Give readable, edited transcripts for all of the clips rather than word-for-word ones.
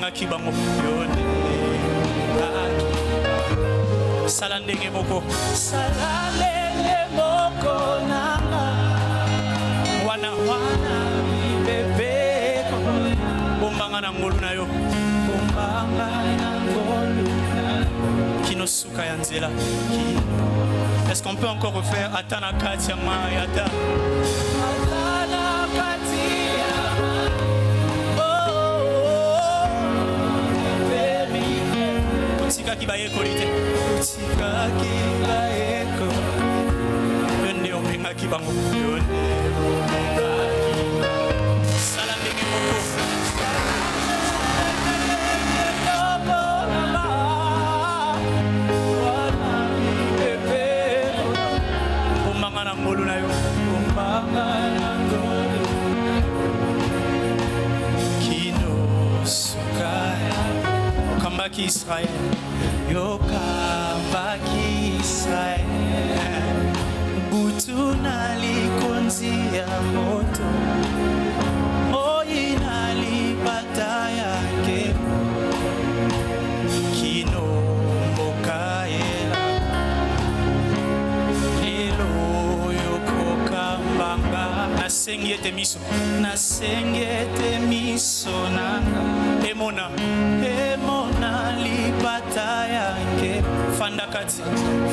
opengaki bango salandenge moko nanga wana bebe bombanga na ngolu na yo kino suka ya nzela. Est-ce qu'on peut encore refaire Atana Katia Mayata? Tika ki baye kolite tika ki baye ko yone openga ki bango yone salande ki moko bombanga na ngolu na yo bombanga na ngolu kino sukaya okambaki Israel yokambaki Israel butu nalikonzi ya moto moi nalipata yake kino mbokaela lelo yokokambanga nasengete miso nanga emona lipata yake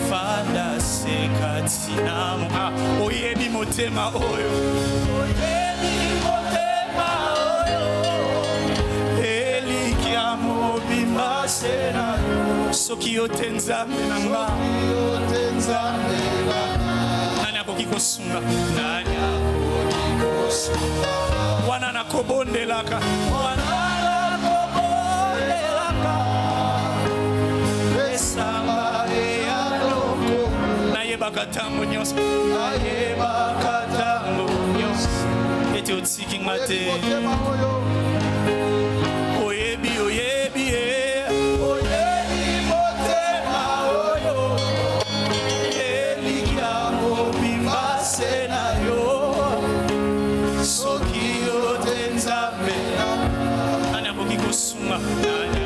fanda sekati namo oyebi motema oyo elikia mobimba sena soki yote nzambe nanga nani akoki kosunga wana nakobondelaka Katango nyos aye bakatango nyos eti otiki mate oyebi motema oyo elikia mobimba sena yo soki yote nzambe nani akoki kosunga nani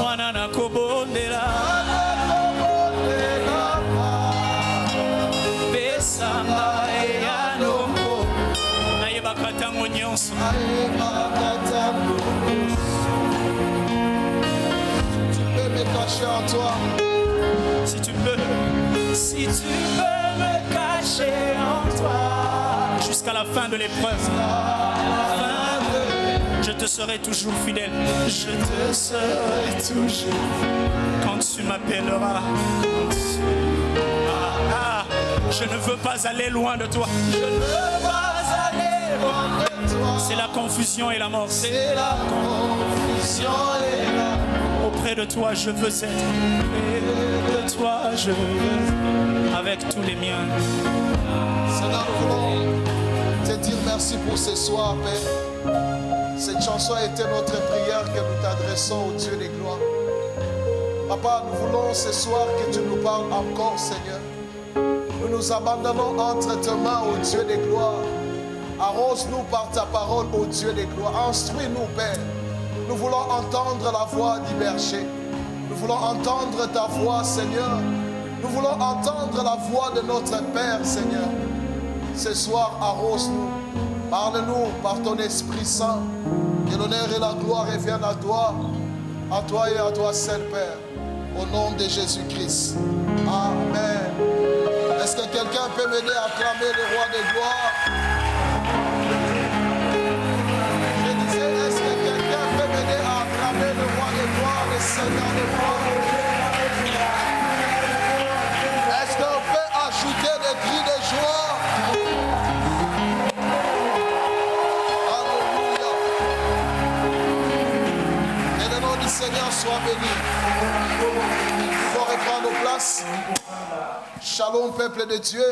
mwana nakobondela Tu peux me cacher en toi. Si tu peux me cacher en toi jusqu'à la fin de l'épreuve, je te serai toujours fidèle. Je te serai toujours quand tu m'appelleras. Je ne veux pas aller loin de toi. Je ne veux pas aller loin de toi. C'est la confusion et la mort. C'est la confusion et la mort. Auprès de toi, je veux être. Auprès de toi, je veux avec tous les miens. Seigneur, nous voulons te dire merci pour ce soir, Père. Cette chanson était notre prière que nous t'adressons au Dieu des gloires. Papa, nous voulons ce soir que tu nous parles encore, Seigneur. Nous nous abandonnons entre tes mains, ô Dieu des gloires. Arrose-nous par ta parole, ô Dieu des gloires. Instruis-nous, Père. Nous voulons entendre la voix du berger. Nous voulons entendre ta voix, Seigneur. Nous voulons entendre la voix de notre Père, Seigneur. Ce soir, arrose-nous. Parle-nous par ton Esprit Saint. Que l'honneur et la gloire reviennent à toi et à toi seul, Père. Au nom de Jésus-Christ. Amen. Est-ce que quelqu'un peut m'aider à acclamer le roi des gloires? Je disais, est-ce que quelqu'un peut m'aider à acclamer le roi des gloires, le Seigneur des gloires? Est-ce qu'on peut ajouter des cris de joie? Alléluia. Que le nom du Seigneur soit béni. Il faut reprendre nos places. Shalom, peuple de Dieu.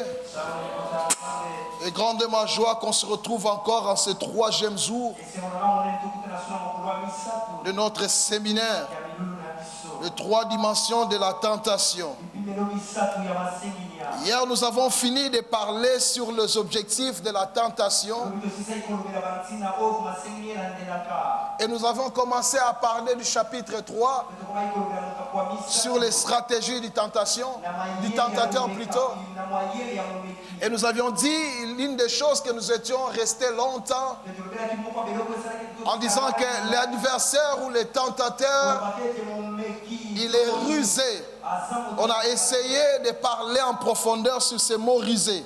Et grande ma joie qu'on se retrouve encore en ce 3e jour de notre séminaire, les 3 dimensions de la tentation. Hier, nous avons fini de parler sur les objectifs de la tentation. Et nous avons commencé à parler du chapitre 3 sur les stratégies du tentateur plutôt. Et nous avions dit l'une des choses que nous étions restés longtemps en disant que l'adversaire ou le tentateur, il est rusé. On a essayé de parler en profondeur sur ces mots rusés.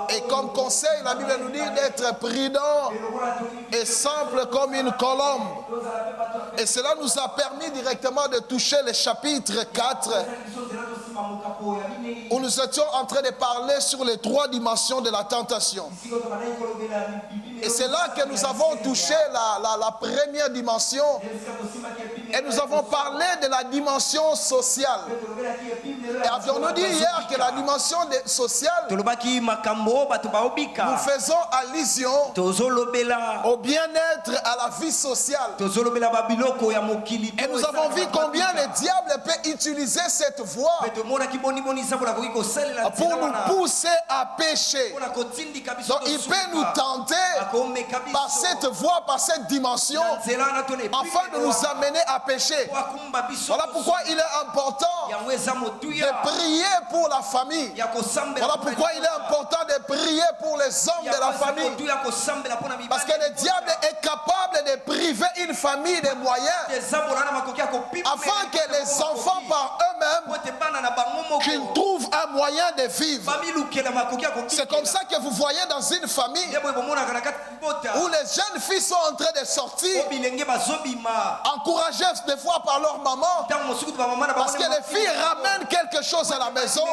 Et comme conseil, la Bible nous dit d'être prudent et simple comme une colombe. Et cela nous a permis directement de toucher le chapitre 4 où nous étions en train de parler sur les 3 dimensions de la tentation. Et c'est là que nous avons touché la première dimension. Et nous avons parlé de la dimension sociale. Et avions-nous dit hier que la dimension sociale, nous faisons allusion au bien-être, à la vie sociale. Et nous avons vu combien le diable peut utiliser cette voie pour nous pousser à pécher. Donc il peut nous tenter par cette voie, par cette dimension, afin de nous amener à pécher. Voilà pourquoi il est important de prier pour la famille. Voilà pourquoi il est important de prier pour les hommes de la famille. Parce que le diable est capable de priver une famille des moyens afin que les enfants par eux-mêmes qu'ils trouvent un moyen de vivre. C'est comme ça que vous voyez dans une famille où les jeunes filles sont en train de sortir, encouragées des fois par leur maman, parce que les filles ramènent quelque chose à la maison,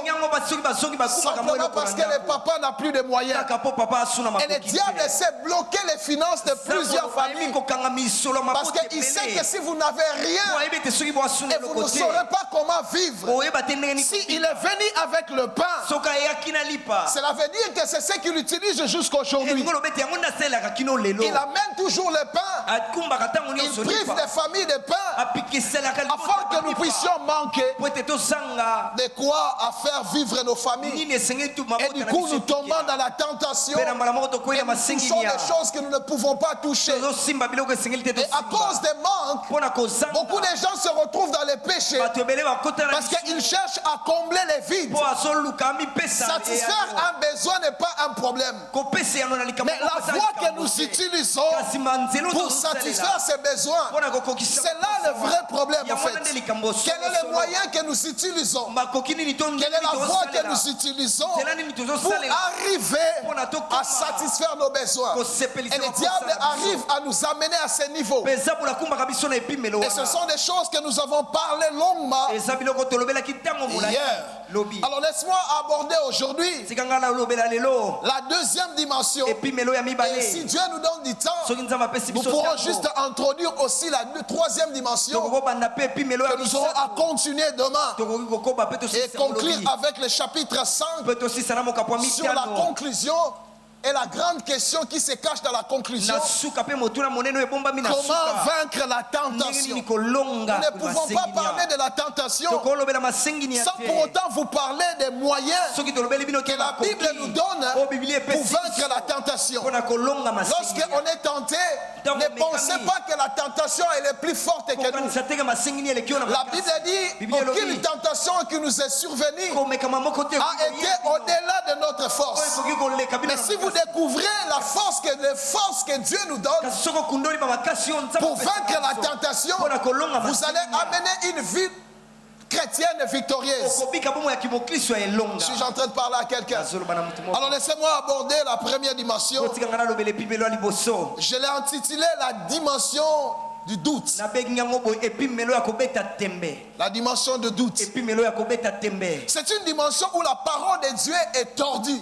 simplement parce que le papa n'a plus de moyens. Et le diable essaie de bloquer les finances de plusieurs familles, parce qu'il sait que si vous n'avez rien et vous ne saurez pas comment vivre, s'il est venu avec le pain, cela veut dire que c'est ce qu'il utilise jusqu'aujourd'hui. Il amène toujours le pain, il prive les familles de pain afin que nous puissions manquer de quoi à faire vivre nos familles. Et du coup, nous tombons dans la tentation et nous touchons des choses que nous ne pouvons pas toucher. Et à cause des manques, beaucoup de gens se retrouvent dans les péchés parce qu'ils cherchent à combler les vides. Satisfaire un besoin n'est pas un problème. Mais la voie que nous utilisons pour satisfaire ces besoins, c'est là le vrai problème en fait. Quel est le moyen que nous utilisons? Quelle est la voie que nous utilisons pour arriver à satisfaire nos besoins? Et le diable arrive à nous amener à ce niveau. Et ce sont des choses que nous avons parlé longuement hier. Alors laisse-moi aborder aujourd'hui la deuxième dimension. Et si Dieu nous donne du temps, nous pourrons juste introduire aussi la troisième dimension que nous aurons à continuer demain et conclure avec le chapitre 5 sur la conclusion. Et la grande question qui se cache dans la conclusion, comment vaincre la tentation? Nous ne pouvons pas parler de la tentation sans pour autant vous parler des moyens que la Bible nous donne pour vaincre la tentation. Lorsqu'on est tenté, ne pensez pas que la tentation est plus forte que nous. La Bible dit aucune tentation qui nous est survenue a été au-delà de notre force. Mais si vous découvrez les forces que Dieu nous donne pour vaincre la tentation, vous allez amener une vie chrétienne victorieuse. Suis-je en train de parler à quelqu'un? Alors laissez-moi aborder la première dimension. Je l'ai intitulé la dimension du doute. La dimension de doute. C'est une dimension où la parole de Dieu est tordue.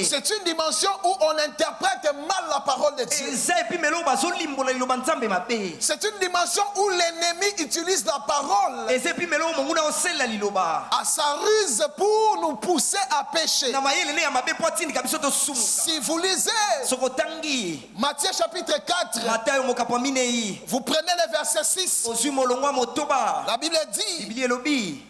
C'est une dimension où on interprète mal la parole de Dieu. C'est une dimension où l'ennemi utilise la parole à sa ruse pour nous pousser à pécher. Si vous lisez Matthieu chapitre chapitre 4, Matayo mokapo minei. vous prenez le verset 6. Ozui molongwa motoba. La Bible dit, Biblia elobi.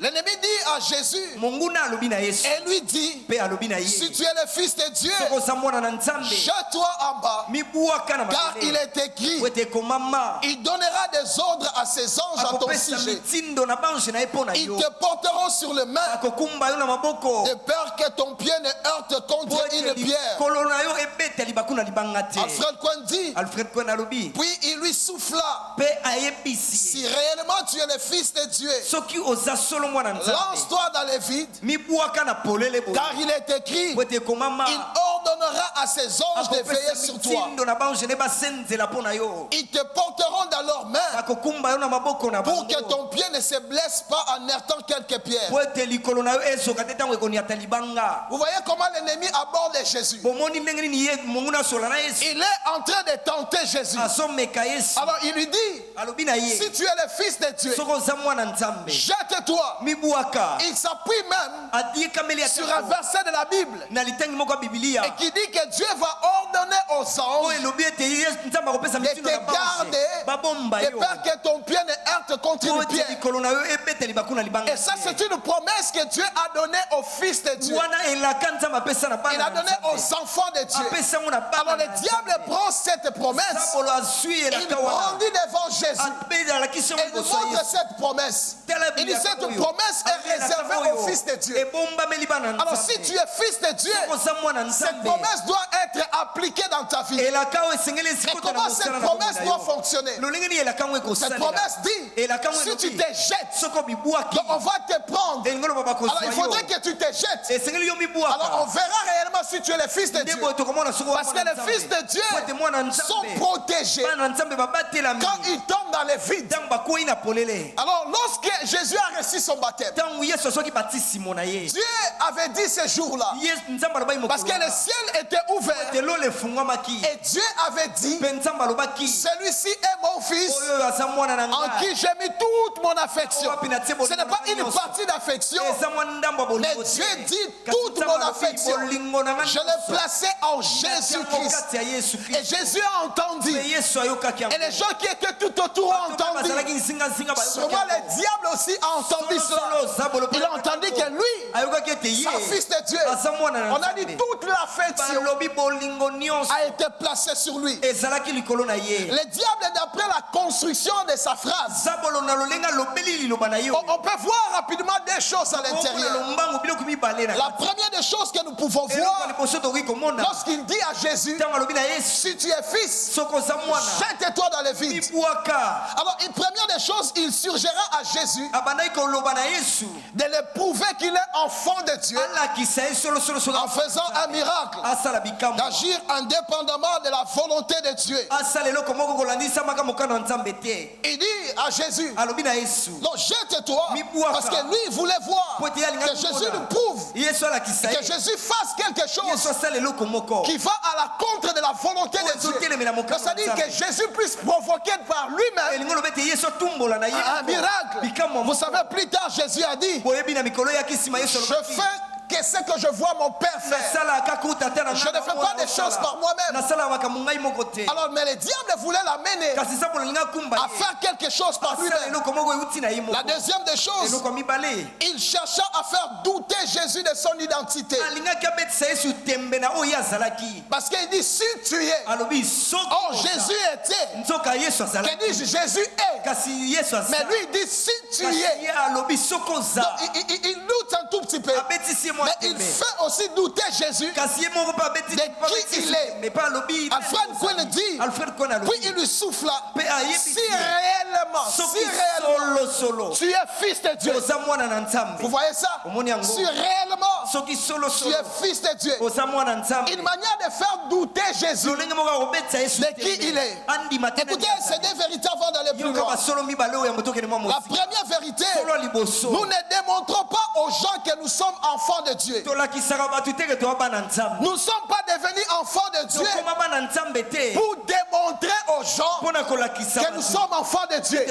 l'ennemi dit à Jésus, Monguna alobi na Yesu. et lui dit, Pe alobi na ye. si tu es le fils de Dieu, Soko za mwana na Nzambe. jette-toi en bas, Mibuaka na car mabele. il est écrit, Wete komama. il donnera des ordres à ses anges à ton Akopesa sujet. mitindo na bange na epo na Ils yo. te porteront sur les mains, Akokumba yo na maboko. de peur que ton pied ne heurte contre une pierre. Kolo na yo ebete libaku na libanga te. Alfred Cohen dit, Alfred Cohen alobi. puis il lui souffla, Pe ayebisi. si réellement tu es le fils de Dieu, Soki oza solo mwana Nzambe. lance-toi dans les vides, Mibuaka na polele bo. car il est écrit, Wete komama. il ordonnera à ses anges de veiller Akopesa sur toi. mitindo na bange ne basenzela po na yo. Ils te porteront dans leurs mains Akokumba yo na maboko na pour bango. que ton pied ne se blesse pas en heurtant quelques pierres. Wete likolo na yo ezoka te tango ekoniata libanga. Vous voyez comment l'ennemi aborde Jésus. Bomoni ndenge nini ye monguna sola na Yesu. Il est en train de tenter Jésus. Azomeka Yesu. Alors il lui dit, Alobi na ye. si tu es le fils de Dieu, Soko oza mwana Nzambe. jette-toi. Mibuaka. Il s'appuie même Adiekameli sur un verset de la Bible na litangi moko ya Biblia. et qui dit que Dieu va ordonner aux Oyo anges elobi ete Yesu Nzambe akopesa de mitindo te na bange. garder, Babomba de yo. peur que ton pied ne heurte contre Po une ete pierre. likolo na yo ebete libaku na libanga. Et ça, c'est une promesse que Dieu a donnée aux fils de Dieu. Wana elaka Nzambe apesa na bana. Il a na donné Nzambe. aux enfants de Dieu. Apesa ngo na bana Alors na le diable Nzambe. prend cette promesse, Sabolo azwi il elaka wana. brandit devant Jésus Apeda alakisi et ngo il liboso ya montre Yesu. cette promesse. Il dit cette promesse est réservée aux fils de Dieu. Ebombameli bana Alors Nzambe. si tu es fils de Dieu, Oza mwana cette Nzambe. promesse doit être appliquée dans ta vie. Elaka oyo esengeli Mais esiko comment cette promesse doit fonctionner? lolenge nini elaka ngo Cette ekosalela. promesse dit, Elaka ngo si tu elobi. te jettes, Soko mibuaki. donc on va te prendre. elingo loba Alors bakozwa il yo. faudrait que tu te jettes. Esengeli yo Alors on mibuaka. verra réellement si tu es le fils de Dieu. Ndebo tokomona soko Parce que les fils de Dieu mwana sont Nzambe. protégés Bana Nzambe babatelami. quand ils tombent dans les vides. Ntango bakwei na polele. Alors lorsque Jésus a reçu son baptême, Ntango Yesu asoki batisimo na ye. Dieu avait dit ce jour-là, Yesu Nzambe alobai mokolo. parce que le ciel était ouvert, Telo lefungwamaki. et Dieu avait dit, Mpe Nzambe alobaki. celui-ci est mon fils, Oyo aza mwana na en ngai. qui j'ai mis toute mon affection. Ce n'est pas une partie d'affection, Eza mwa ndambo ya bolingo mais te. Dieu dit Kasi toute Nzambe mon alobi affection. bolingo na ngai Je l'ai nyonso. placé en Yango Jésus-Christ. kati ya Yesu Et Kristo. Jésus a entendu. Mpe Yesu ayokaki yango. Et les gens qui étaient tout autour ont entendu. Bazalaki nzinga-nzinga bayokaki Sûrement yango. le diable aussi a entendu Solo, cela. solo, zabolo, Il a entendu que lui, ayokaki ete ye un fils de Dieu, aza mwana na on a dit Nzambe. toute l'affection Balobi bolingo nyonso a été placée sur lui. ezalaki likolo na ye. Le diable, d'après la construction de sa phrase, zabolo na lolenga alobeli liloba na yo. on peut voir rapidement des choses à Okona l'intérieur. lombango biloko mibale na La kati. première des choses que nous pouvons Eloko ya voir, liboso tokoki komona lorsqu'il dit à Jésus, ntango alobi na Yesu si tu es fils, soki oza mwana jette-toi dans les vides. mibwaka. Alors, une première des choses, il surgira à Jésus abandaki koloba na Yesu de le prouver qu'il est enfant de Dieu alakisa ye solosolo en faisant un miracle, asala bikamwa d'agir indépendamment de la volonté de Dieu. asala eloko moko kolandisa maka mokano ya Nzambe te. Il dit à Jésus, alobi na Yesu donc jette-toi, Mibwaka. parce que lui il voulait voir Po ete ye alingaki que Jésus komona. nous prouve Yesu alakisa que ye Jésus fasse quelque Yesu chose asala eloko moko qui va à la contre de la volonté de Dieu. ezotelemela mokano ya C'est-à-dire que Nzambe. Jésus puisse provoquer par lui-même elingi olobi ete Yesu atumbola na ye un miracle. bikamwa Vous moko. savez, plus tard, Jésus a dit, boyebi na mikolo eyaki nsima Yesu je alobaki fais que ce que je vois mon Père faire. nasala kaka utata na Je ne fais pas des choses par moi-même. nasala makambo ngai moko te. Alors, mais le diable voulait l'amener kasi sabolo linga kumba à ye faire quelque chose par asala lui-même. eloko moko euti na ye moko La deuxième des choses, eloko ya mibale il chercha à faire douter Jésus de son identité. alingaki abetisa Yesu tembe na oyo ye azalaki Parce qu'il dit, si tu es, alobi soki oh oza, Jésus était, nzoka Yesu que azalaki dis-je, Jésus est. kasi Yesu Mais aza lui il dit, si tu kasi es, ye alobi soki oza il doute un tout petit peu. abetisi ye mwa Mais il tembe fait aussi douter Jésus. kasi ye moko mpe abetisi De mpe abetisi qui il est. mais pas alobi Alfred Cohen dit, Alfred Cohen alobi puis il lui souffla. mpe ayebisi Si réellement, soki si réellement, solosolo tu es fils de Dieu. oza mwana na Nzambe Vous voyez ça? Omoni yango. Si réellement, soki tu solosolo es fils de Dieu. oza mwana na Nzambe Une manière de faire douter Jésus lolenge moko akobetisa Yesu de qui il est. andima te Écoutez, c'est des vérités avant d'aller plus yoka loin. basolo mibale oyo ya moto okende mwa La mosika première vérité, solo ya liboso nous ne démontrons pas aux gens que nous sommes enfants de de Dieu. tolakisaka bato te ke toa bana nzambe Nous ne sommes pas devenus enfants de Dieu tokoma bana nzambe te pour démontrer aux gens mpona kolakisa que nous sommes enfants de Dieu.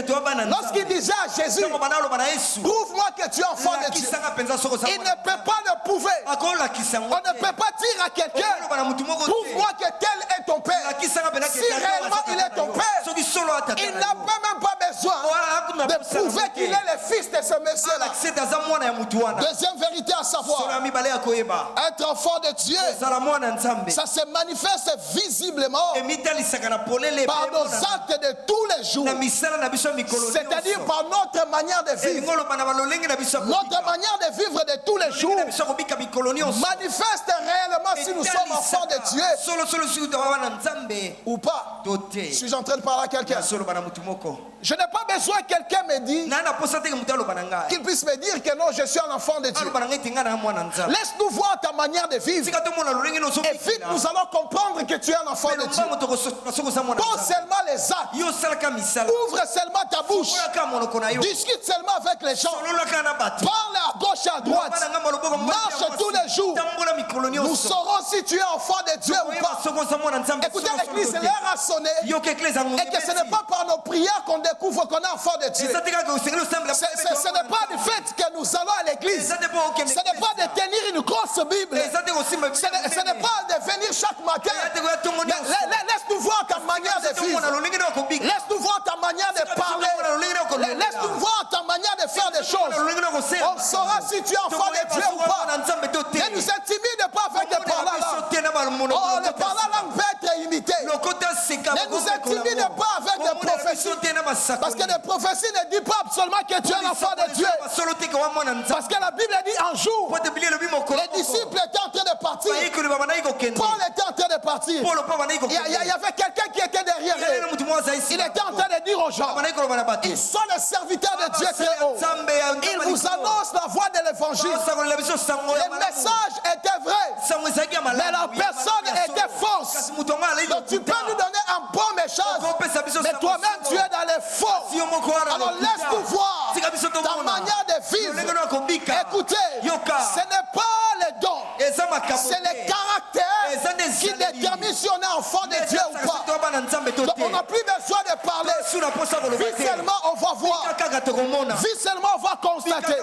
Lorsqu'il disait à Jésus, ntango banaloba na yesu prouve-moi que tu es enfant de Dieu, lakisanga mpenza soko oza il ne peut pas le prouver. akolakisa On ne peut pas dire à quelqu'un, oloba na motu moko te prouve-moi que tel est ton père. lakisanga mpenza Si réellement il est ton père, soki solo atata il n'a même pas besoin de prouver qu'il est le fils de ce monsieur-là. lakisete aza mwana ya motu wana Deuxième vérité à solo ya savoir, mibale ya koyeba être enfant de Dieu, ozala mwana nzambe ça se manifeste visiblement emitalisaka na polele par nos actes de tous les jours, na misala na biso ya mikolo c'est-à-dire par notre manière de vivre. elingi oloba na balolenge na biso ya Notre manière de vivre de tous les jours na biso ya kobika mikolo nyonso manifeste réellement si nous sommes enfants de Dieu solosolo soki toza wana nzambe ou pas. to te Suis-je en train de parler à quelqu'un? soloba na motu moko Je n'ai pas besoin que quelqu'un me dise, na naposa te ke motu aloba na ngai qu'il puisse me dire que non, je suis un enfant de Dieu. aloba na ngai te ngai na mwana nzambe Laisse-nous voir ta manière de vivre. tika tomona lolenge Et vite, nozobikela nous allons comprendre que tu es un enfant de Dieu. lombango tokosoka soki oza mwana Pose nzambe seulement les actes. yo osalaka misala Ouvre seulement ta bouche. olaka monoko na yo Discute seulement avec les gens. sololaka na bato Parle à gauche et à droite. Loba na ngai maloboko Marche tous les jours. tambola mikolo Nous nyonso saurons si tu es enfant de Dieu ou oyeba pas. soki oza mwana nzambe Écoutez, solo l'église, solo te. l'heure a sonné. yoka eklese yango Et que ce n'est pas par nos prières qu'on découvre qu'on est enfant de Dieu. eza te kaka osengeli osambela Ce n'est pas du fait que nous allons à l'église. eza te mpo okende Ce n'est pas de tenir une grosse Bible. eza te kosimba Ce n'est pas de venir chaque matin. eza te koya ntongo Mais nyonso laisse-nous voir ta manière de vivre. tomona lolenge na okobika Laisse-nous voir ta manière de parler. Laisse-nous voir ta manière de faire des choses. lolenge na kosela On saura si tu es enfant de Dieu ou pas. na nzambe to te Ne nous intimide pas avec des paroles là. Oh, les paroles là peut être imité. lokota seka Ne nous intimide pas avec des prophéties. Parce que les prophéties ne disent pas absolument que tu es l'enfant de Dieu. solo te ka wa mwana nzambe Parce que la Bible dit un jour, po te bili lobi mokolo les disciples étaient en train de partir. bayekoli babandaki kokende Paul était en train de partir. polo mpo bandaki Il y avait quelqu'un qui était derrière kokende eux. motu moko aza esi Il était en train de dire aux gens, bandaki koloba na bato ils sont les serviteurs de Dieu très haut. nzambe ya Ils vous annoncent la voie de l'évangile. osakolela biso sango ya Le message était vrai, sango ezalaki ya mais la malamu personne était fausse. kasi moto yango alai Donc tu peux nous donner un bon message, okopesa biso mais toi-même tu es dans les faux. si yo moko wana Alors laisse-nous voir tika biso ta tomona manière de vivre. lolenge na kobika Écoutez, yoka ce n'est pas les dons, eza makambo c'est le te caractère eza nde qui détermine si on est enfant de Dieu ou pas. to bana nzambe to Donc on n'a te plus besoin de parler. suna posa koloba te Visuellement, on va voir. kaka tokomona Visuellement, on va constater.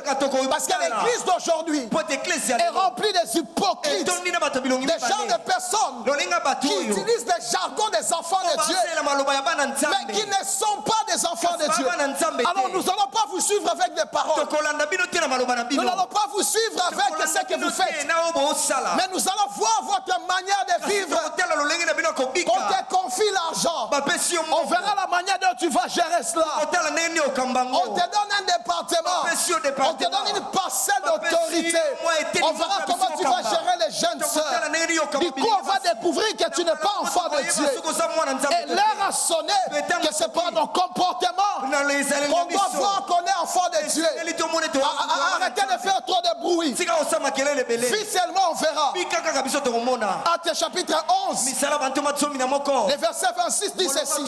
Parce que l'église d'aujourd'hui po te eklesi est remplie des hypocrites, etondi na bato bilongi des gens de personnes lolinga bato qui oyo utilisent des jargons des enfants de Dieu, basela maloba ya bana mais nzambe qui ne sont pas des enfants de Dieu. bana nzambe te Alors nous n'allons pas vous suivre avec des paroles. tokolanda bino te na maloba na Nous bino n'allons pas vous suivre avec ce que vous faites. na oyo boosala Mais nous allons voir votre manière de vivre. kotala lolenge na bino On kobika te confie l'argent. bapesi yo On verra la manière dont tu vas gérer cela. kotala ndenge nini okambango On te donne un département. bapesi yo On te département donne une parcelle d'autorité. On verra comment tu vas gérer les jeunes sœurs. Du coup, on va découvrir que tu n'es pas enfant de Dieu. Et l'heure a sonné que c'est par nos comportements qu'on doit voir qu'on est enfant de Dieu. Arrêtez de faire trop de bruit. Officiellement, on verra. Actes chapitre 11, le verset 26 dit ceci.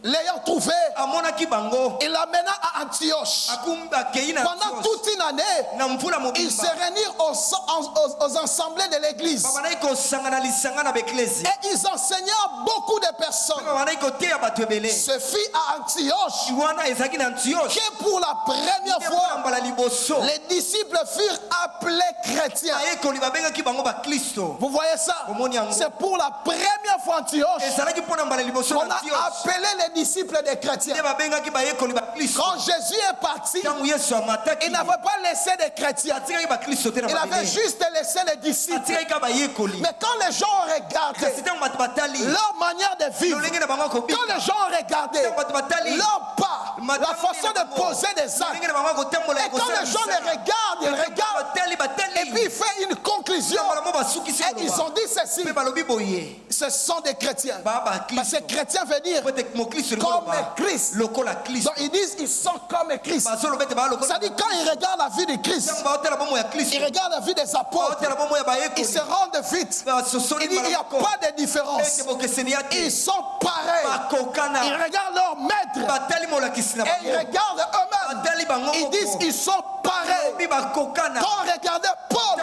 Et l'ayant trouvé, amonaki bango il l'amena à Antioche. akei na Pendant toute une année, na mvula ils se mobimba réunirent aux assemblées de l'église. babandaki kosangana lisanga na baeklesi Et ils enseignaient à beaucoup de personnes. babandaki koteya bato ebele Ce fit à Antioche wana ezalaki na antioche que pour la première mpona fois, mbala liboso les disciples furent appelés chrétiens. bayekoli babengaki bango baklisto Vous voyez ça? C'est pour la première fois Antioche ezalaki mpona mbala liboso qu'on na a antioche appelé les disciples des chrétiens. nde babengaki bayekoli baklisto Quand Jésus est parti, ntango yesu amataki il n'avait pas laissé des chrétiens. atikaki baklisto te na Il avait babele juste laissé les disciples. atikaki ka bayekoli Mais quand les gens ont regardé kasi ntango bato batali leur manière de vivre, lolenge na bango quand akobika les gens ont regardé ntango bato batali leur pas, la façon de poser des actes, lolenge na bango akotambola et quand les gens les regardent, ils regardent, batali et puis il fait une conclusion. mo basukisi Et ils ont dit ceci, mpe balobi boye ce sont des chrétiens. baa Parce que baklisto chrétien veut dire po ete moklisto comme Christ. lokola klisto Donc ils disent ils sont comme Christ. bazoloba ete baa lokola C'est-à-dire quand ils regardent la vie de Christ, ntango baotala bomo ya klisto ils regardent la vie des apôtres, baotala bomo ya ils bayekoli se rendent vite. basosoli Il dit il n'y a pas de différence. ete bokeseni ya te Ils sont pareils. bakokana Ils regardent leur maître batali molakisi na et ils bango regardent eux-mêmes. batali bango Ils disent ils sont pareils. Quand on regardait Paul,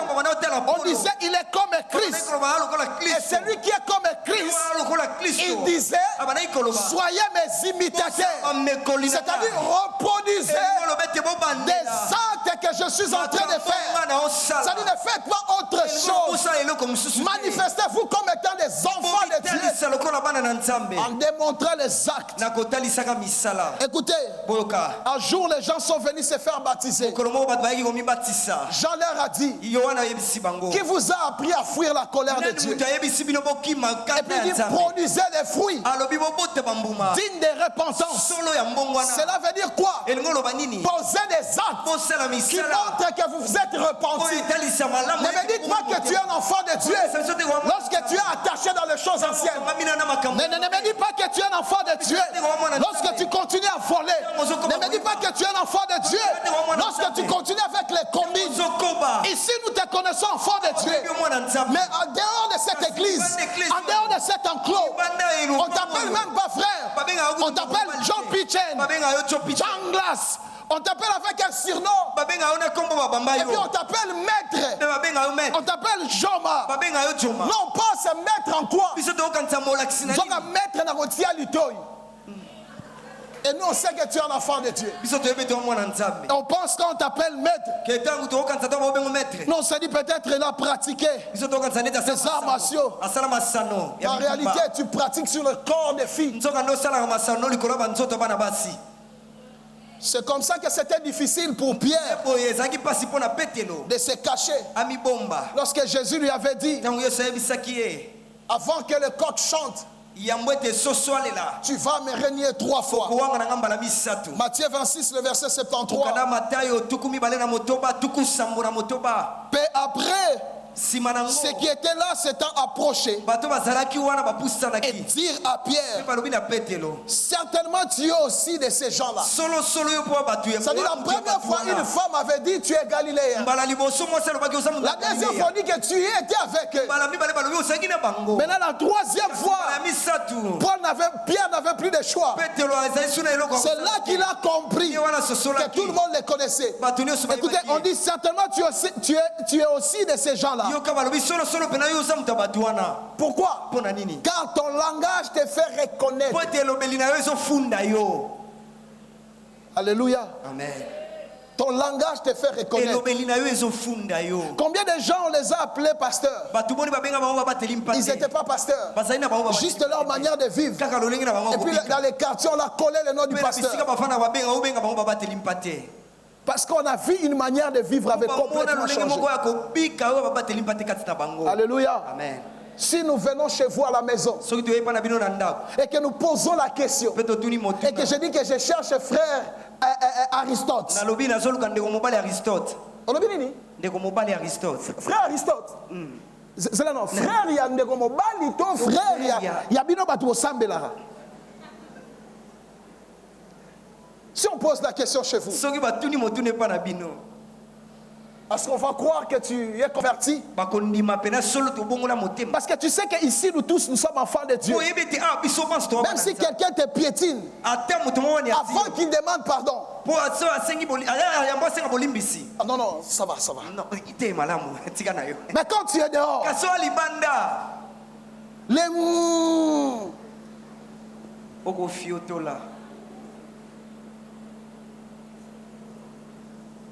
on disait il est comme Christ. Et celui qui est comme Christ, il disait soyez mes imitateurs. C'est-à-dire reproduisez des actes que je suis en train de faire. C'est-à-dire ne faites pas autre chose. Manifestez-vous comme étant des enfants de Dieu en démontrant les actes. Écoutez, un jour les gens sont venus se faire baptiser. Jean leur a dit, qui vous a appris à fuir la colère de Dieu? Et puis il dit, produisez des fruits dignes de repentance. Cela veut dire quoi? Posez des actes qui montrent que vous vous êtes repenti. Ne me dites pas que tu es un enfant de Dieu lorsque tu es attaché dans les choses anciennes. Ne me dis pas que tu es un enfant de Dieu lorsque tu continues à voler. Ne me dis pas que tu es un enfant de Dieu lorsque tu continues avec les combines. Ici nous te connaissons enfant de Dieu. Mais en dehors de cette église, en dehors de cet enclos, on t'appelle même pas frère. On t'appelle John Pichen, John Glass. On t'appelle avec un surnom. Et puis on t'appelle maître. On t'appelle Joma. Non, pas se mettre en quoi. Donc un maître n'a pas litoy. Et nous on sait que tu es un enfant de Dieu. Et on pense qu'on t'appelle maître. Non, on se dit peut-être il a pratiqué des arts martiaux. En réalité, tu pratiques sur le corps des filles. C'est comme ça que c'était difficile pour Pierre de se cacher. Lorsque Jésus lui avait dit, avant que le coq chante, tu vas me régner 3 fois. Matthieu 26, le verset 73. Peu après, ceux qui étaient là s'étant approchés et dire à Pierre, certainement tu es aussi de ces gens-là. C'est-à-dire la première fois une femme avait dit tu es galiléen. La deuxième fois dit que tu y étais avec eux. Maintenant la troisième fois, Pierre n'avait plus de choix. C'est là qu'il a compris que tout le monde les connaissait. Écoutez, on dit certainement tu es aussi de ces gens-là. Pourquoi? Car ton langage te fait reconnaître. Alléluia. Amen. Ton langage te fait reconnaître. Combien de gens on les a appelés pasteurs? Ils n'étaient pas pasteurs. Juste leur manière de vivre. Et puis dans les quartiers on a collé le nom du pasteur. Parce qu'on a vu une manière de vivre avec complètement changé. Alléluia. Amen. Si nous venons chez vous à la maison et que nous posons la question et que je dis que je cherche frère Aristote. Frère Aristote. C'est là non. Frère il y a ndeko mobali to frère il y a bino batu osambela. Si on pose la question chez vous, est-ce qu'on va croire que tu es converti? Parce que tu sais qu'ici nous tous nous sommes enfants de Dieu. Même si quelqu'un te piétine, avant qu'il demande pardon. Ah non, non, ça va, ça va. Mais quand tu es dehors, les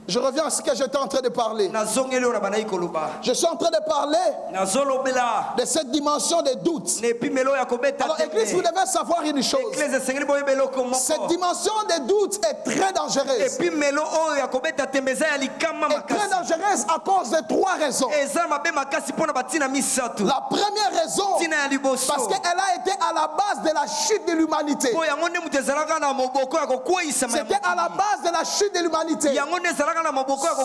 je reviens à ce que j'étais en train de parler. Je suis en train de parler de cette dimension de doute. Alors, Église, vous devez savoir une chose. Cette dimension de doute est très dangereuse. Et très dangereuse à cause de 3 raisons. La première raison, parce qu'elle a été à la base de la chute de l'humanité. C'était à la base de la chute de l'humanité. Si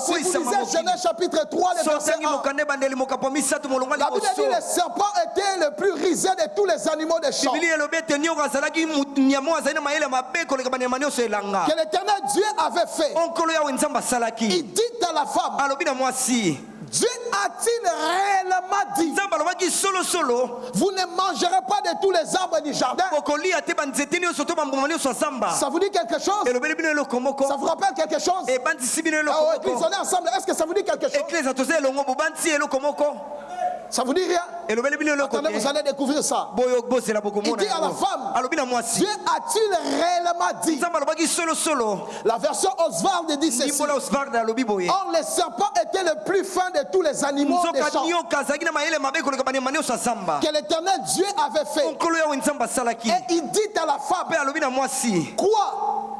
vous lisez Genèse chapitre 3, le verset 1, la Bible dit le serpent était le plus rusé de tous les animaux des champs. Que l'éternel Dieu avait fait. Il dit à la femme, Dieu a-t-il réellement dit, nzambe alobaki solo solo vous ne mangerez pas de tous les arbres du jardin? bokolia te banzete nyonso to bambuma nyonso ya zamba Ça vous dit quelque chose? elobeli bino eloko moko Ça vous rappelle quelque chose? ebandisi bino Ah, eloko Église, moko on est ensemble. Est-ce que ça vous dit quelque chose? eklesa toza elongo bobanti eloko moko Ça vous dit rien? elobeli bino eloko Attendez, vous allez découvrir ça. boyo bosela Il bokomona dit à la femme, alobi na mwasi Dieu a-t-il réellement dit? nzambe alobaki solo solo La version Oswald dit ceci. ndimbola osvarde alobi boye Or, le serpent était le plus fin de tous les animaux des nzoka champs nyoka azalaki na mayele mabe koleka banyama nyonso ya zamba que l'Éternel Dieu avait fait. nkolo yawe nzambe asalaki Et il dit à la femme, mpe alobi na mwasi quoi?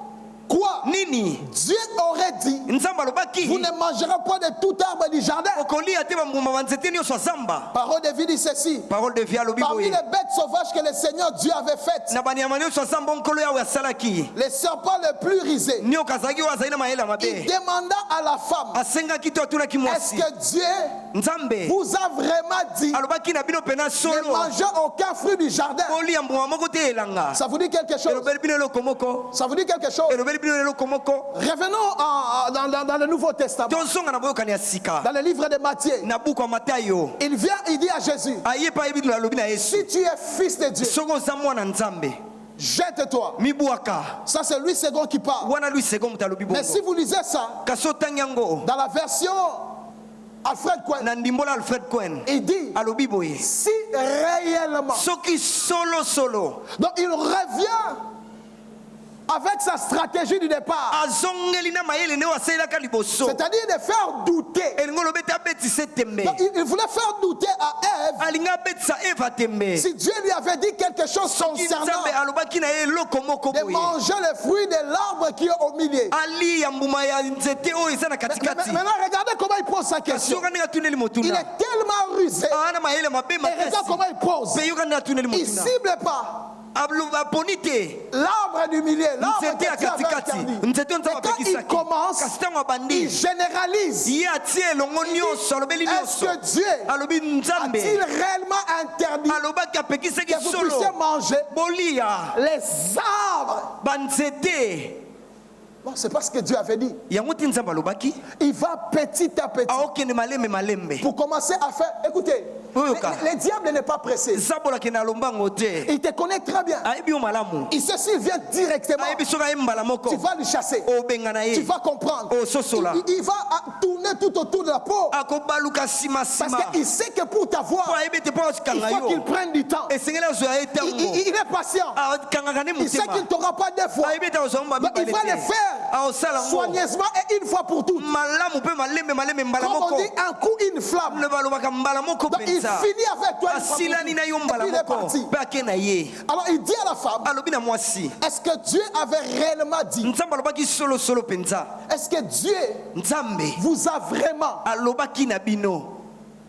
nini Dieu aurait dit, nzambe alobaki vous ne mangerez pas de tout arbre du jardin. okolia te bambuma banzete nyonso ya zamba Parole de vie dit ceci. parole de vie alobi Parmi boye les bêtes sauvages que le Seigneur Dieu avait faites, na banyama nyonso ya zamba nkolo yawe asalaki le serpent le plus risé, nyoka azalaki oyo azali na mayele ya il mabe demanda à la femme, asengaki to atunaki est-ce mwasi que Dieu nzambe vous a vraiment dit alobaki na bino pena ne solo manger aucun fruit du jardin? kolia mbuma moko te elanga Ça vous dit quelque chose? elobeli bino eloko moko Ça vous dit quelque chose? elobeli bino eloko moko Revenons dans le Nouveau Testament, tozonga na boyokani ya sika dans le livre de Matthieu. na buku ya matayo Il vient, il dit à Jésus, aye pa yebi alobi na yesu si tu es fils de Dieu, soki oza mwana nzambe jette-toi. mibwaka Ça, c'est Louis II qui parle. wana lui seko moto alobi Mais si bongo vous lisez ça, kasi otangi yango dans la version Alfred Cohen, na ndimbola alfred cohen il dit, alobi boye si réellement. soki solo solo Donc il revient avec sa stratégie du départ. azongeli na mayele nde asalelaka liboso C'est-à-dire de faire douter. elingi olobi ete abetisa tembe Donc, il voulait faire douter à Ève alingi abetisa eva tembe si Dieu lui avait dit quelque chose soki concernant nzambe alobaki na ye eloko moko de boye manger le fruit de l'arbre qui est au milieu. ali ya mbuma ya nzete oyo eza na katikati Maintenant, regardez comment il pose sa question. soka ndenge atuneli Il motuna est tellement rusé. ana mayele mabe Et regarde makasi comment il pose. mpe yoka ndenge atuneli Il ne motuna cible pas aponi te l'arbre du milieu, l'arbre que nzete ya Dieu avait katikati interdit. nzete oyo Mais nzambe quand il apekisaki commence, kasi ntango il abandi généralise. ye atie elongo nyonso alobeli Est-ce nyonso que Dieu alobi nzambe a-t-il réellement interdit alobaki apekisaki que vous solo puissiez manger bolia les arbres? banzete Non, c'est pas ce que Dieu avait dit. yango ti nzambe alobaki Il va petit à petit. aokende malembe malembe Pour commencer à faire. Écoutez, le diable n'est pas pressé. zabolakende alomba yango te Il te connaît très bien. ayebi yo malamu Il sait s'il vient directement, ayebi soki aye mbala moko tu vas lui chasser. obenga na Tu ye vas comprendre. ososola Il va tourner tout autour de la peau. akobaluka Parce simasima qu'il sait que pour po t'avoir, ayebi ete mpo il akokanga faut qu'il yo prenne du temps. esengeli azwa ye ntango Il est patient. akangaka ne Il sait qu'il motema ne t'aura pas deux fois. ayebi ete akozwa mo Donc il babibale va le te faire aosala ngo soigneusement et une fois pour toutes. malamu mpe malembe mbala Comme on moko dit, un coup, une flamme. le balobaka mbala moko Donc il mpenza finit avec toi une fois pour asilani na yo toutes. Et mbala puis il est moko parti. mpe ake na ye Alors il dit à la femme, alobi na mwasi est-ce que Dieu avait réellement dit? nzambe alobaki solosolo mpenza Est-ce que Dieu nzambe vous a vraiment? alobaki na bino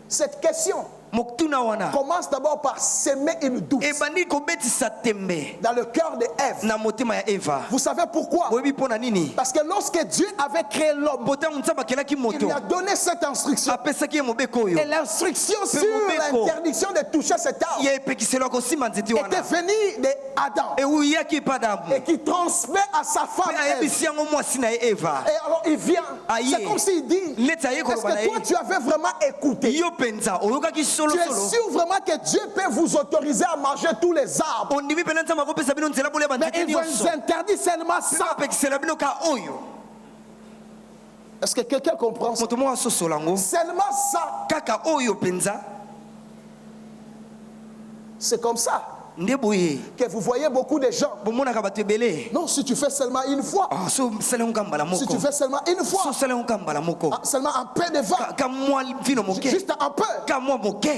Cette question mokutuna wana commence d'abord par semer une doute ebandi kobetisa tembe dans le cœur de Ève. na motema ya eva Vous savez pourquoi? boyebi mpo na nini Parce que lorsque Dieu avait créé l'homme, mpo ntango nzambe akelaki il moto lui a donné cette instruction. apesaki ye mobeko oyo Et l'instruction sur mobeko. l'interdiction de toucher cet arbre ya epekiselo ya kosimba nzete était wana venue d'Adam euyaki epa adamu et qui transmet à sa femme mpe Ève. ayebisi yango mwasi na ye eva Et alors il vient. Aïe. C'est comme s'il dit, neti aye est-ce koloba na que toi ye tu avais vraiment écouté? yo mpenza oyokaki Tu es solosolo sûr vraiment que Dieu peut vous autoriser à manger tous les arbres? ondimi mpena nzambe akopesa bino nzela bolia Mais banzete il vous nyonso interdit seulement mpe ça. bapekisela bino ka oyo Est-ce que quelqu'un comprend ça? moto moko asosola yango Seulement ça. kaka oyo mpenza C'est comme ça nde boye que vous voyez beaucoup de gens. bomonaka bato ebele Non, si tu fais seulement une fois, so osala yango ka mbala si moko tu fais seulement une so fois, osala yango ka mbala moko seulement un peu de vin, ka mwa vino moke juste un peu. ka mwa moke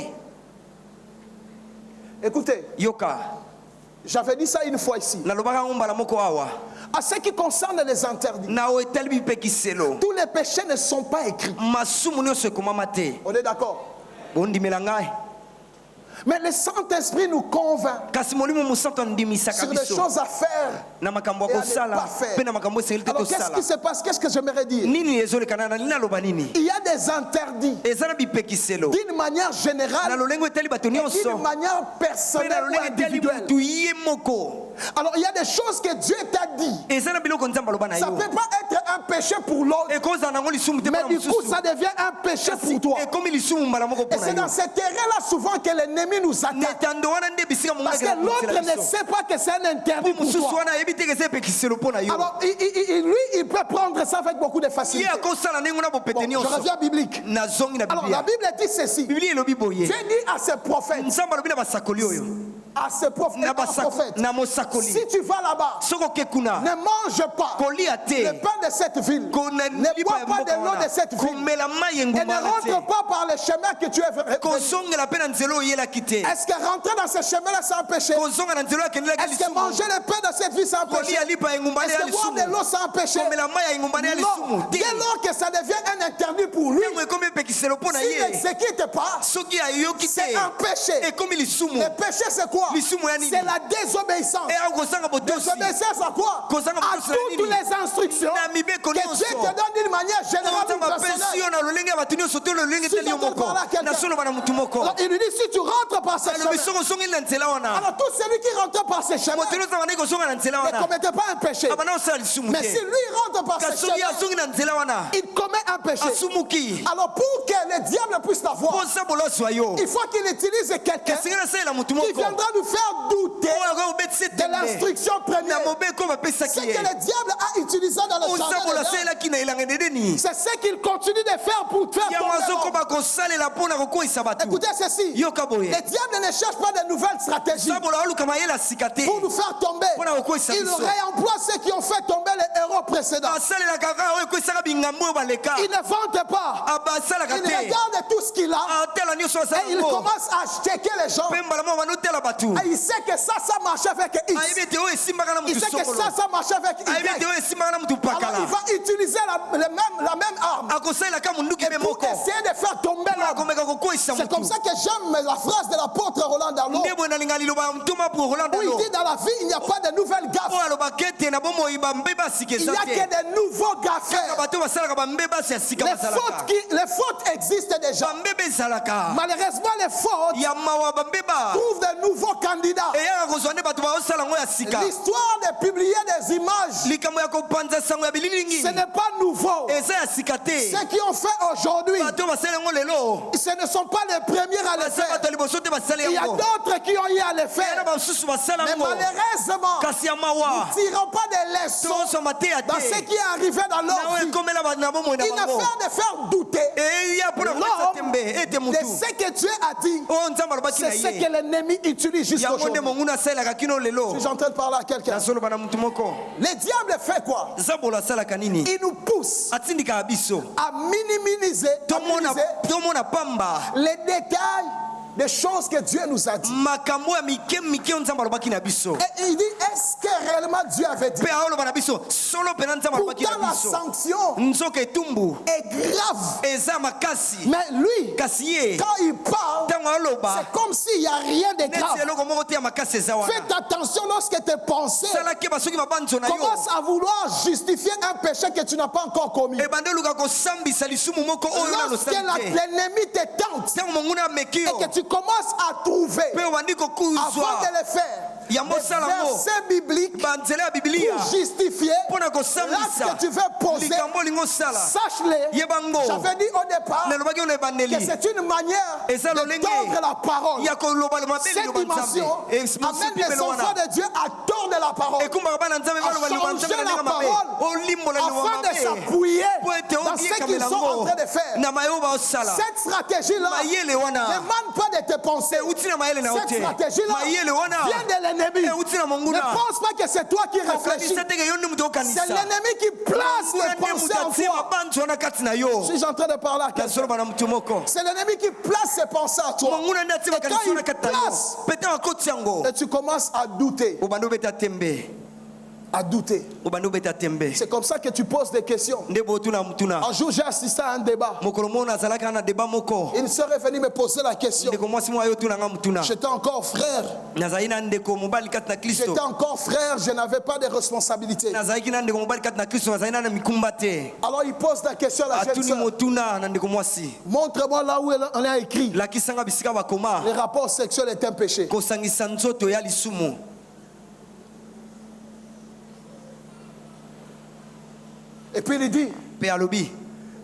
Écoutez, yoka j'avais dit ça une fois ici. nalobaka yango mbala moko awa À ce qui concerne les interdits, na oyo etali bipekiselo tous les péchés ne sont pas écrits. masumu nyonso ekomama te On est d'accord? bondimela ngai Mais le Saint-Esprit nous convainc kasi molimo mosantu andimisaka sur des biso choses à faire. na makambo Et ya à ne kosala pas faire. mpe na makambo esengeli te Alors qu'est-ce tosala qui se passe? Qu'est-ce que j'aimerais dire? nini ezolekana na nini aloba nini Il y a des interdits eza na bipekiselo d'une manière na générale lolenge etali bato et nyonso d'une manière mpe personnelle na ou lolenge etali individuelle. mutu ye moko Alors il y a des choses que Dieu t'a dit. eza na biloko nzambe aloba na Ça ne yo peut pas être un péché pour l'autre. ekozala nango lisumu te Mais mpona du coup, mosusu ça devient un péché pour toi. ekomi lisumu mbala moko Et c'est mpona dans yo ce terrain-là souvent que l'ennemi nous attaque. netando wana nde bisika Parce que l'autre ne sait pas que c'est un interdit pour mosusu toi. wana ayebi te ke eza epekiselo mpona yo Alors lui, il peut prendre ça avec beaucoup de ye facilité. akosala ndenge na bopete Bon, je nyonso reviens biblique. nazongi na Alors la biblia Bible dit ceci. Dieu biblia elobi boye dit à ses prophètes, nzambe alobi na basakoli oyo à ses prophètes, na mosakoli si tu vas là-bas, soki oke kuna ne mange pas kolia te le pain de cette ville, ne bois pas de l'eau de cette ville, komela mai et ne engumaka rentre pas par le chemin que tu es venu. kozongela mpe na nzela oyo oyelaki te Est-ce que rentrer dans ce chemin-là c'est un péché? kozonga na nzela oyo akendelaki Est-ce que manger le pain de cette vie c'est un péché? kolia lipa ya engumba Est-ce ya que boire de lisumu l'eau c'est un péché? komela mai ya engumba ya Non. lisumu te Dès lors que ça devient un interdit pour lui, ntango ekomi epekiselo mpo na s'il ye n'exécute pas, soki ayoki te c'est un péché. ekomi lisumu Le péché c'est quoi? lisumu ya nini C'est la désobéissance. e akosanga botosi Désobéissance à quoi? Kozanga À botosi na toutes nini? les instructions na mibeko que Dieu nyonso te donne d'une manière générale ou nzambe apesi personnelle. yo na lolenge ya bato nyonso to lolenge Si teli yo j'entends moko par là quelqu'un- nasoloba na motu moko Alors, il lui dit si tu rentres par ce alobi chemin, soki osongeli na nzela wana alors tout celui qui rentre par ce chemin moto nyonso abandaki kosonga na nzela ne wana commettait pas un péché. abanda kosala lisumu Mais si te lui rentre par ce kasi soki chemin, asongi na nzela wana il commet un péché. asumuki Alors pour que le diable puisse l'avoir, mposa boloswa yo il faut qu'il utilise quelqu'un esengeli asalela motu qui moko viendra nous faire douter oyo akoki kobetisa de tembe l'instruction première. na mobeko bapesaki Ce que ye le diable a utilisé dans le osa jardin bola d'Éden, asalelaki na elanga edeni c'est ce qu'il continue de faire pour faire yango tomber l'homme. azokoba kosalela mpona kokweyisa bato Écoutez ceci, yoka boye le diable ne cherche pas de nouvelles stratégies sabola aluka mayele asika te pour nous faire tomber. mpona kokweyisa Il biso réemploie ceux qui ont fait tomber les héros précédents. asalelaka kaka oyo ekweyisaka bingambo oyo baleka Il ne vante pas. abasalaka Il te regarde tout ce qu'il a atela nyonso et asala il yango commence à checker les gens. mpe mbala moko bandotela bato Et il sait que ça marche avec X. ayebi ete oyo esimbaka na Il motu sait que sokolo ça marche avec ayebi ete Y. oyo esimbaka na motu Alors pakala il va utiliser la même arme akosalelaka monduki et mpe pour moko essayer de faire tomber mpona l'homme. akomeka kokweyisa C'est comme motu ça que j'aime la phrase de l'apôtre Roland Darlo nde boye nalinga liloba ya motoma po où rolando il dit dans la vie il n'y a pas de nouvelles gaffes. oyo alobaka ete na bomoi bambeba asika Il n'y eza a te que de nouveaux gaffeurs. kaka bato basalaka bambeba asi ya sika Les basalaka fautes existent déjà. bambeba ezalaka Malheureusement, les fautes ya mawa bambeba trouvent de nouveaux candidats. eyaka kozwa nde bato baosala yango ya sika L'histoire de publier des images, likambo ya kopanza sango ya bililingi ce n'est pas nouveau. eza ya sika te Ceux qui ont fait aujourd'hui, bato basala yango lelo ce ne sont pas les premiers à le basa faire. bato ya liboso te basala Il y a yango d'autres qui ont eu à le yana faire. basusu basala Mais yango malheureusement, kasi ya mawa nous ne tirons pas des leçons tozoswa mateya dans ce te qui est arrivé dans na leur oyo vie. ekomela na bomoi na Il ne bango fait de faire douter eya mpona koyesa tembe ete de motu ce que Dieu a dit. oyo nzambe alobaki na C'est ce ye que l'ennemi utilise jusqu'à yango nde aujourd'hui. monguna asalelaka kino lelo Je suis en train de parler à quelqu'un. nazoloba na motu moko Le diable fait quoi? nzambe asalaka nini Il nous pousse atindikaka biso à minimiser tomona pamba les détails des choses que Dieu nous a dit. makambo ya mike mike oyo nzambe alobaki na biso Et il dit, est-ce que réellement Dieu avait dit? mpe aoloba na biso solo mpena nzambe alobaki Pourtant na la biso sanction nzoka etumbu est grave. eza makasi Mais lui, kasi ye quand il parle, ntango aloba c'est comme s'il n'y a rien de neti grave. eloko moko te ya makasi eza wana Faites attention lorsque tes pensées sala keba soki babanzo na yo commencent à vouloir justifier un péché que tu n'as pas encore commis. ebande oluka kosambisa lisumu moko oyo nano Lorsque osali te l'ennemi te tente ntango monguna ameki et yo que tu commences à trouver mpe obandi avant kokuzwa de le faire yango des osala ngo versets bibliques banzela ya bibilia pour justifier mpona l'acte kosambisa que tu veux poser. likambo olingi osala Sache-le, yebango j'avais dit au départ nalobaki ono que ebandeli c'est une manière eza de lolenge tordre la parole. ya koloba mabe Cette liloba dimension nzambe amène les mosipimelo enfants wana de Dieu à tordre la parole, ekumbaka bana nzambe baloba liloba nzambe na ndenge mabe olimbola liloba afin de mabe s'appuyer po ete dans ce qu'ils oyekamela sont en ngo train de faire. na mayo baosala Cette stratégie-là mayele wana n'émane pas de tes pensées. euti na mayele na yo Cette te stratégie-là mayele wana vient de l'ennemi. euti na Ne monguna pense pas que c'est toi qui réfléchis. okanisa teke yo nde mutu okanisa C'est l'ennemi qui place Monguna les nde pensées mutu en atie toi. mabanzo wana kati na yo Je suis en train de parler à quelqu'un. nazoloba na mutu moko C'est l'ennemi qui place ses pensées en toi. monguna nde atie Et quand makanisi il wana kati na yo place, pete akoti yango et tu commences à douter. obanda obeta tembe À douter. obanda obeta tembe C'est comme ça que tu poses des questions. nde botuna mutuna Un jour, j'ai assisté à un débat. mokolo moko nazalaki na deba moko Une sœur est venue me poser la question. ndeko mwasi moko ayotunanga mutuna J'étais encore frère. nazalaki na ndeko mobali kati na kristo J'étais encore frère. Je n'avais pas de responsabilité. nazalaki na ndeko mobali kati na kristo nazalaki na mikumba te Alors il pose la question à la jeune atuni sœur. motuna na ndeko mwasi Montre-moi là où on a écrit. lakisanga bisika bakoma Les rapports sexuels est un péché. kosangisa nzoto ya lisumu Et puis il dit, Pe alobi.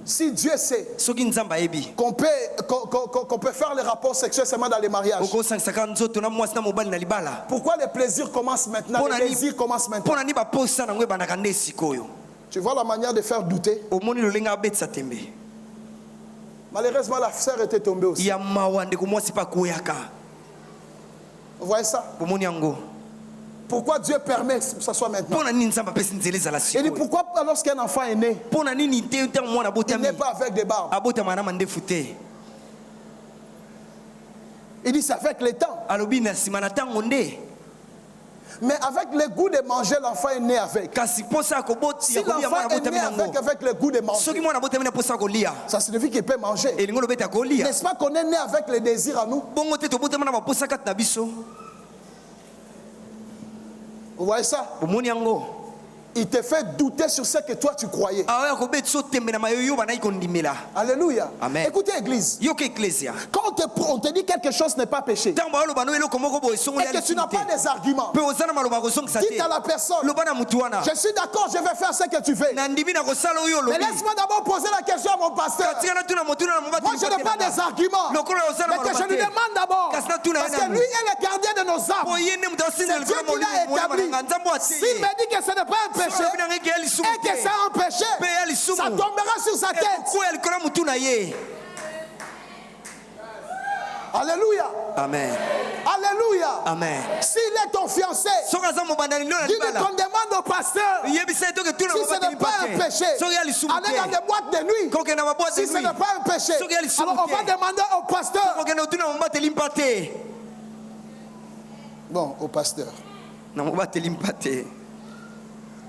si Dieu sait Soki nzamba yebi. qu'on peut faire les rapports sexuels seulement dans les mariages, Oko sangsaka nzoto na mwasi na mobali na libala. pourquoi les plaisirs commencent maintenant, les désirs commencent maintenant? Pona ni ba posa na ngwe bandaka nde sikoyo. Tu vois la manière de faire douter? Omoni lolenga betsa tembe. Malheureusement, la sœur était tombée aussi. Ya mawande ko mwasi pa kuyaka. Vous voyez ça? Omoni yango. Pourquoi Dieu permet que ça soit maintenant? Pona ni nzamba pesi nzeleza la Il dit sikoyo. pourquoi lorsqu'un enfant est né, Pona nini te te mwana il botami. n'est pas avec des barbes? Abota mana mande fute. Il dit c'est avec le temps. Alobi na simana tango nde. Mais avec le goût de manger, l'enfant est né avec. Kasi posa ko boti Si ya kolia l'enfant mwana est né botami nango. avec le goût de Soki manger, mwana botami na posa ko lia. ça signifie qu'il peut manger. Elingo lo beta ko lia. N'est-ce pas qu'on est né avec les désirs en nous? Bongo te to botami na ba posa kat na biso. Vous voyez ça? Omoni yango. Il te fait douter sur ce que toi tu croyais. Awa ko betso tembe na mayoyo bana ikondimela. Alléluia. Amen. Écoutez, Église, Yo ke ecclesia. quand on te dit quelque chose n'est pas péché Tango alo bano eloko moko bo esongo et ya que tu n'as pas des arguments, Pe ozana maloba ko songisa te. dites à la personne, Lo bana mutu wana. je suis d'accord, je vais faire ce que tu veux. Na ndimi na ko sala oyo lo. Mais laisse-moi d'abord poser la question à mon pasteur. Katika na tuna motuna na mobati. Moi, je n'ai pas des arguments. Lokolo ozana Mais que je maloba lui te. demande d'abord. Kasi na tuna Parce yana que lui est le gardien de nos âmes. Po yene mutu C'est asinga Dieu qui l'a établi. S'il me dit que ce n'est pas un péché et que c'est un péché, ça tombera sur sa tête. Alléluia. Amen. Alléluia. Amen. S'il est ton fiancé, dis qu'on demande au pasteur si ce n'est pas un péché. Allez dans des boîtes de nuit. Si ce n'est pas un péché, alors on va demander au pasteur. Bon, au pasteur.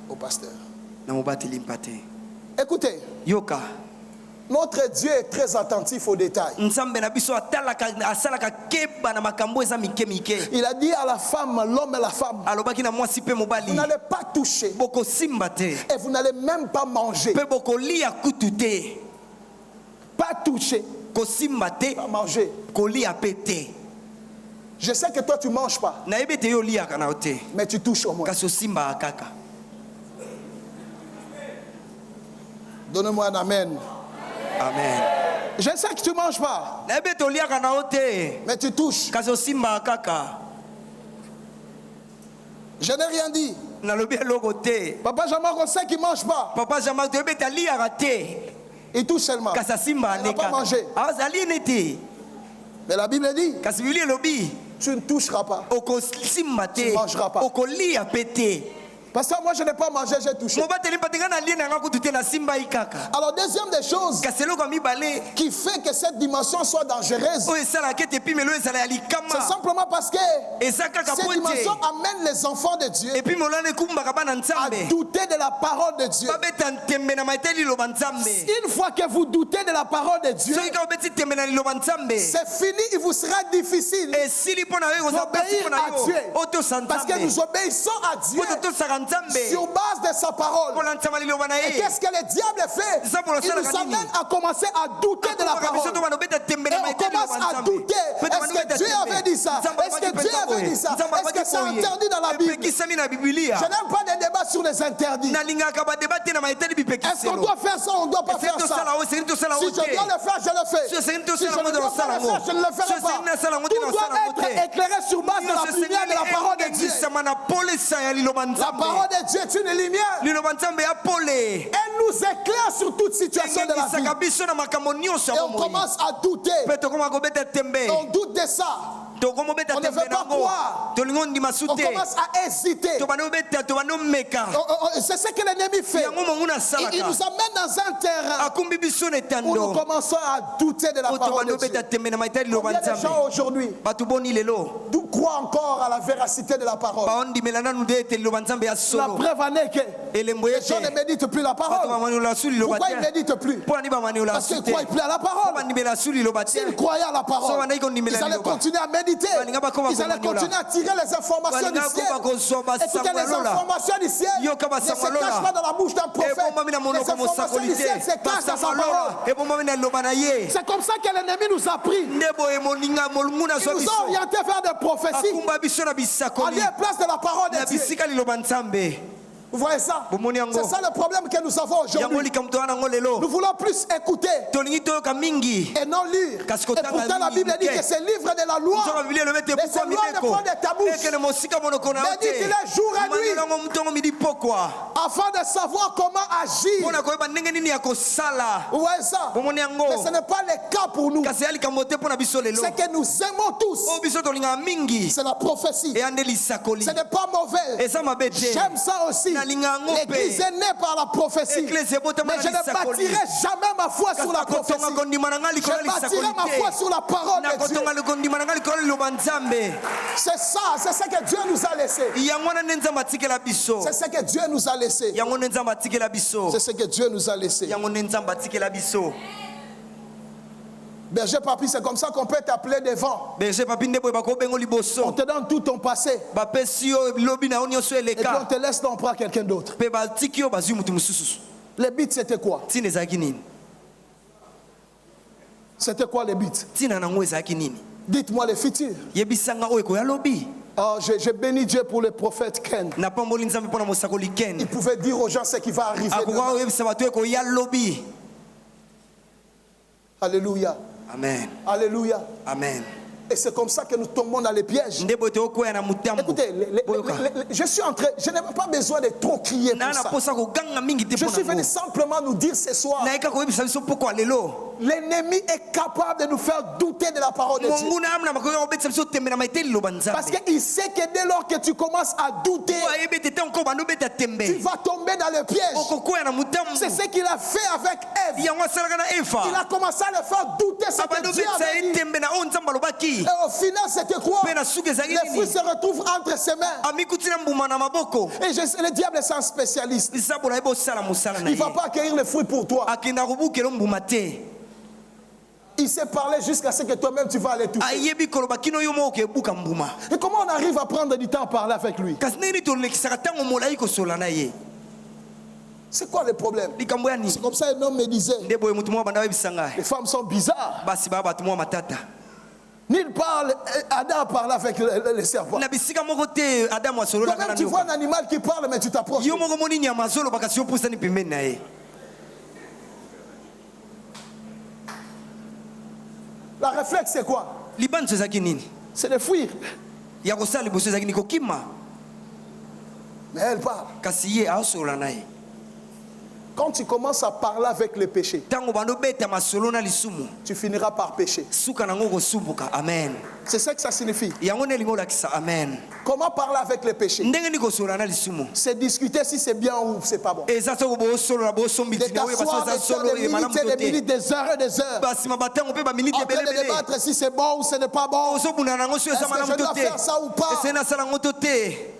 Au pasteur. Écoutez, Yoka. notre Dieu est très attentif aux détails. Il a dit à la femme, l'homme et la femme, vous n'allez pas toucher et vous n'allez même pas manger. Pas toucher, pas manger. Je sais que toi tu ne manges pas, mais tu touches au moins. Donne-moi un amen. Amen. Je sais que tu ne manges pas, mais tu touches. Je n'ai rien dit. Papa Jean-Marc, on sait qu'il ne mange pas. Il touche seulement. Il n'a pas mangé. Mais la Bible dit, tu ne toucheras pas. Tu ne mangeras pas. Parce que moi je n'ai pas mangé, j'ai touché. Alors deuxième des choses qui fait que cette dimension soit dangereuse, c'est simplement parce que cette dimension amène les enfants de Dieu à douter de la parole de Dieu. Une fois que vous doutez de la parole de Dieu, c'est fini, il vous sera difficile d'obéir à Dieu. Parce que nous obéissons à Dieu sur base de sa parole. Et qu'est-ce que le diable fait? Il nous amène à commencer à douter de la parole. Et on commence à douter. Est-ce que Dieu avait dit ça? Est-ce que Dieu avait dit ça? Est-ce que c'est interdit dans la Bible? Je n'aime pas des débats sur les interdits. Est-ce qu'on doit faire ça ou on ne doit pas faire ça? Si je dois le faire, je le fais. Si je ne dois pas le faire, je ne le ferai pas. Tout doit être éclairé sur base de la lumière de la parole de Dieu. La parole de Dieu est une lumière. Elle nous éclaire sur toute situation de la vie. Et on commence à douter. On doute de ça. On ne veut pas croire. On commence à hésiter. C'est ce que l'ennemi fait. Il nous amène dans un terrain où nous commençons à douter de la parole de Dieu. Combien de gens aujourd'hui croient encore à la véracité de la parole? La preuve en est que les gens ne méditent plus la parole. Pourquoi ils ne méditent plus? Parce qu'ils croient plus à la parole. S'ils croyaient à la parole, ils allaient continuer à méditer. Ils allaient continuer à tirer les informations du ciel. Et que les informations du ciel ne se cachent pas dans la bouche d'un prophète. Les informations du ciel se cachent dans sa parole. C'est comme ça que l'ennemi nous a pris. Il nous a orientés vers des prophéties. En lieu et place de la parole de Dieu. Vous voyez ça? Bomoni yango. C'est ça le problème que nous avons Yango aujourd'hui. likamto wana ngo lelo. Nous voulons plus écouter Tolingi toyoka mingi. et non lire. Kasi Et kotanga pourtant la mingi Bible dit muke. que c'est livre de la loi. Nzonga Biblia lobete Mais c'est bukwa loin de mibeko. prendre de ta bouche. Ekene mosika monoko na Mais dit ote. qu'il est jour et nuit. Manelo mutongo midi pokwa. Afin de savoir comment agir. Pona koyeba ndenge nini ya kosala. Vous voyez ça? Bomoni yango. Mais ce n'est pas le cas pour nous. Kasi ali kamote pona biso lelo. C'est que nous aimons tous. O biso tolinga mingi. C'est la prophétie. E ande lisakoli. Ce n'est pas mauvais. Eza mabe te. J'aime ça aussi. Nalinga ngo pe. L'église est née par la prophétie. Église ebotama Mais na je ne lisakoli. bâtirai jamais ma foi sur la prophétie. Kotonga kondima na ngali kola Je bâtirai lisakoli ma foi sur la parole na de Dieu. kotonga kondima na ngali kola liloba nzambe. C'est ça que Dieu nous a laissé. Yango wana nzambe atikela biso. C'est ce que Dieu nous a laissé. Yango nzambe atikela biso. C'est ce que Dieu nous a laissé. Yango nzambe atikela biso. Berger Papi, c'est comme ça qu'on peut t'appeler devant. Berger Papi ndebo bako bengo On liboso. te donne tout ton passé. Ba pesi yo lobi na onyo so Et puis on eleka. te laisse donc prendre quelqu'un d'autre. Pe ba tiki yo bazu mutu mususu. Les bits, c'était quoi? Tina ezaki nini? C'était quoi les bits? Tina nango ezaki nini? Dites-moi les futurs. Yebisanga oyo koya lobi. Oh, je bénis Dieu pour le prophète Ken. Na pamboli nzambe pona mosakoli ken. Il pouvait dire aux gens ce qui va arriver. Akwa demain. oyebisa bato eko ya lobi. Alléluia. Amen. Alléluia. Amen. Et c'est comme ça que nous tombons dans les pièges. Ndebo te okoya na mutambo. Écoutez, Boyoka. je suis en train, je n'ai pas besoin de trop crier pour Na ça. posa ko ganga mingi te Je suis pona. venu simplement nous dire ce soir, Na eka ko yebisa biso poko lelo. l'ennemi est capable de nous faire douter de la parole de Dieu. Mungu na amna makoyo obetisa biso tembe na maiteli liloba nzambe. Parce qu'il sait que dès lors que tu commences à douter, Ayebe te onko bando beta tu tembe. vas tomber dans le piège. Okokoya na mutambo. C'est ce qu'il a fait avec Ève. Yango asalaka na Il Eva. a commencé à le faire douter ce que Abando Dieu betisa avait dit. tembe na o nzambe alobaki. Et au final, c'était quoi? Pe na suki ezaki Les fruits nini? se retrouvent entre ses mains. Amikuti na mbuma na maboko. Et le diable est un spécialiste. Lisabo na ebo sala musala na Il ne ye. va pas accueillir les fruits pour toi. Akenda kobukela mbuma te. Il sait parler jusqu'à ce que toi-même tu vas aller toucher. Ayebi koloba kino yo moko ebuka mbuma. Et comment on arrive à prendre du temps à parler avec lui? Kasi nini tolekisaka ntango molai kosola na ye. C'est quoi le problème? Likambo ya C'est nini? comme ça un homme me disait, Nde boye mutu moko banda oyebisa ngai. les femmes sont bizarres. Basi baya bato moko matata. Nulle part, Adam parle avec le serpent. Na bisika moko te Adamu asololaka Toi-même na tu vois nyoka. un animal qui parle mais tu t'approches. Yo moko moni nyama azoloba kasi yo pusani pembeni na ye. La réflexe c'est quoi? Libanzo ezaki nini? C'est de fuir. Ya kosala liboso ezaki nini kokima. Mais elle parle. Kasi ye aosolola na ye. Quand tu commences à parler avec le péché, Ntango bando beta masolo na lisumu. tu finiras par pécher. Suka nango kosumbuka. Amen. C'est ça que ça signifie. Yango ne lingo lakisa. Amen. Comment parler avec le péché? Ndenge ni kosolola na lisumu. C'est discuter si c'est bien ou c'est pas bon. Eza soko bosolola De bosombiti na oyo t'asseoir, baso de eza faire solo des e malamu minutes et des te. minutes, des heures et des heures. Basi mabatango pe ba minute En train de belebele. débattre si c'est bon ou ce n'est pas bon. Ozobuna nango so Est-ce eza que malamu je dois te. faire ça ou pas? Ese nasala ngo to te.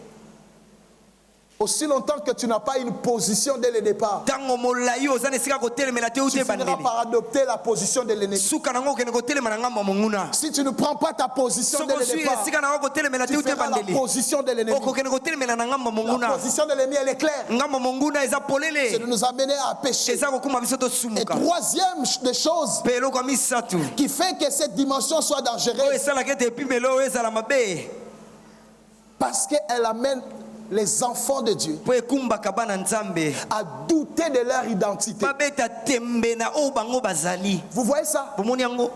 Aussi longtemps que tu n'as pas une position dès le départ, Tango molai oza na esika kotelemela te tu ute finiras bandeli. par adopter la position de l'ennemi. Suka nango okende kotelema na ngambo monguna. Si tu ne prends pas ta position dès Soko le sui départ, esika nango kotelemela te tu ute feras la bandeli. position de l'ennemi. Okokende kotelemela na ngambo La monguna. position de l'ennemi, elle est claire. Ngambo monguna eza C'est de polele. nous amener à pécher. Eza kokuma biso Et tosumuka. troisième des choses Pe eloko ya misatu. qui fait que cette dimension soit Oyo dangereuse, esalaka ete epimelo oyo ezala mabe. parce qu'elle amène les enfants de Dieu Po ekumbaka bana nzambe. à douter de leur identité. Babeta tembe na oyo bango bazali. Vous voyez ça? Bomoni yango.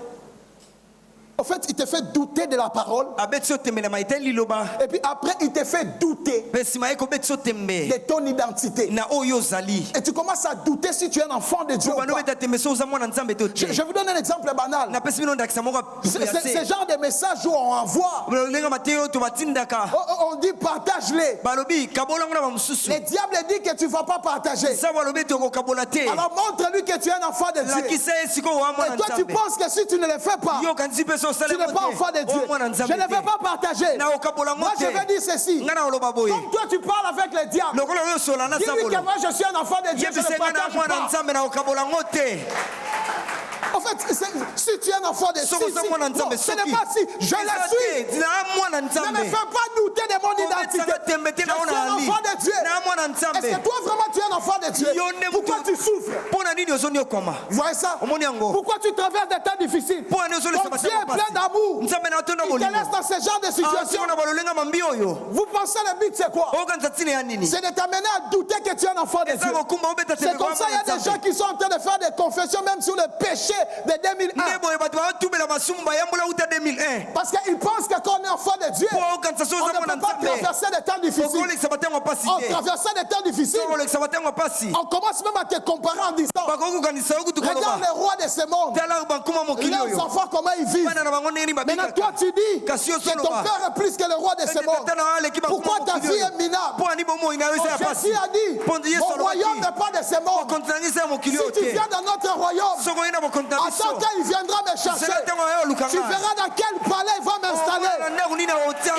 En fait, il te fait douter de la parole. Abeti so tembe na maiteli liloba. Et puis après, il te fait douter Pe nsima ye kobeti so tembe de ton identité. na oyo ozali. Et tu commences à douter si tu es un enfant de Dieu ou Bano pas. beta tembe so oza mwana nzambe te te. Je vous donne un exemple banal. Napesi bino ndakisa moko C'est ce genre de message où on envoie, ndenge mateye oyo tobatindaka. on dit partage-les. Balobi kabolango na bamosusu. Le diable dit que tu ne vas pas partager. Sa balobi tokokabola te. Alors montre-lui que tu es un enfant de Dieu. Lakisa ye sikoyo oa mwana Et toi, tu nzambe. penses que si tu ne le fais pas, Yo kanisi mpe so tu osala n'es pas enfant de Dieu. mwana Je nzambe ne vais pas partager. na okabola ngo Moi, je te. vais dire ceci. Nga na oloba boye. Comme toi, tu parles avec le diable. Lokola oyo osola na Dis-lui que sabolo. moi, je suis un enfant de Dieu. Je Yebise ne nga na partage mwana pas. nzambe na okabola ngo te. En fait, fait, si tu es un enfant de Dieu, non, ce n'est pas si je le suis. Ne me fais pas douter de mon identité. Je suis un enfant de Dieu. Est-ce que toi vraiment tu es un enfant de Dieu? Pourquoi tu souffres? Vous voyez ça? Pourquoi tu traverses des temps difficiles? Ton Dieu est plein d'amour. Il te laisse dans ce genre de situation. Vous pensez le but c'est quoi? C'est de t'amener à douter que tu es un enfant de Dieu. C'est comme ça il y a des gens qui sont en train de faire des confessions même sur le péché de 2001. Parce qu'ils pensent que quand on est enfant de Dieu, on ne peut pas traverser des temps difficiles. On traverse des temps difficiles. On commence même à te comparer en disant regarde les rois de ce monde, leurs enfants comment ils vivent. Maintenant toi tu dis que ton père est plus que le roi de ce monde. Pourquoi ta vie est minable? Jésus a dit mon royaume n'est pas de ce monde. Si tu viens dans notre royaume, attends quand il viendra me chercher, tu verras dans quel palais il va m'installer.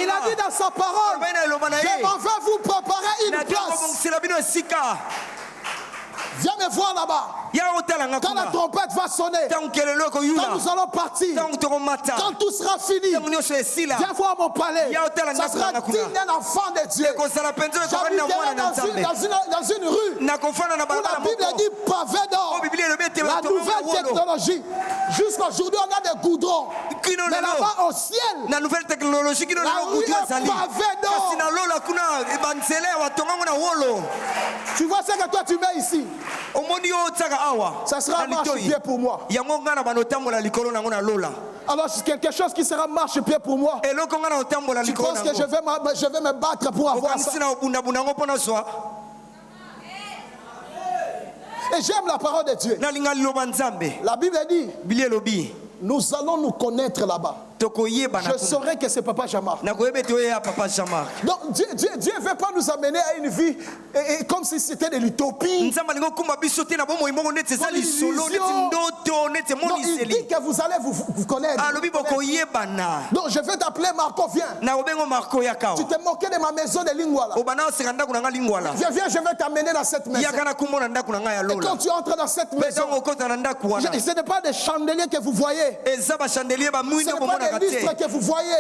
Il a dit dans sa parole, je m'en vais vous préparer une place. Viens me voir là-bas. Quand la trompette va sonner, quand nous allons partir, quand tout sera fini, viens voir mon palais. Ça sera digne d'un enfant de Dieu. J'habiterai dans une rue où la Bible dit pavé d'or. La nouvelle technologie. Jusqu'aujourd'hui, on a des goudrons. Mais là-bas au ciel, la rue est pavé d'or. Tu vois ce que toi tu mets ici? Ça sera marche-pied pour moi. Alors c'est quelque chose qui sera marche-pied pour moi. Tu penses que je vais me battre pour avoir ça? Et j'aime la parole de Dieu. La Bible dit nous allons nous connaître là-bas. Je saurais que c'est Papa Jean-Marc. Donc Dieu ne veut pas nous amener à une vie comme si c'était de l'utopie. Non, il dit que vous allez vous connaître. Donc je vais t'appeler Marco, viens. Tu t'es moqué de ma maison de Lingwala. Viens, je vais t'amener dans cette maison. Et quand tu entres dans cette maison, ce n'est pas des chandeliers que vous voyez. Ce n'est pas des lustres que vous voyez.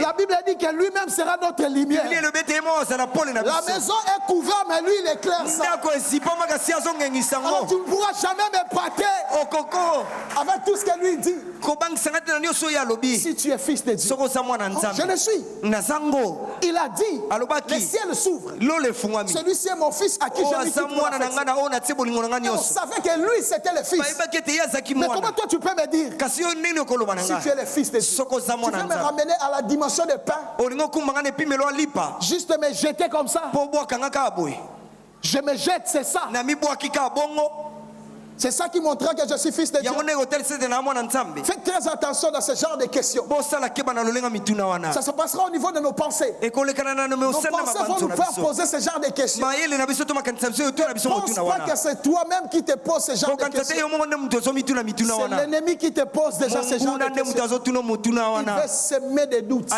La Bible dit que lui-même sera notre lumière. La maison est couverte, mais lui il éclaire ça. Alors tu ne pourras jamais m'épater avec tout ce que lui dit. Si tu es fils de Dieu, je le suis. Il a dit, le ciel s'ouvre. Celui-ci est mon fils à qui je lui suis. On savait que lui c'était le fils. Mais comment toi tu peux me dire si tu es le fils de Dieu? Tu veux me ramener à la dimension de pain? Juste me jeter comme ça? Je me jette, c'est ça. C'est ça qui montrera que je suis fils de Dieu. Faites très attention dans ce genre de questions. Ça se passera au niveau de nos pensées. Nos pensées vont nous faire poser ce genre de questions. Ne pense pas que c'est toi-même qui te poses ce genre de questions. C'est l'ennemi qui te pose déjà ce genre de questions. Il veut semer des doutes.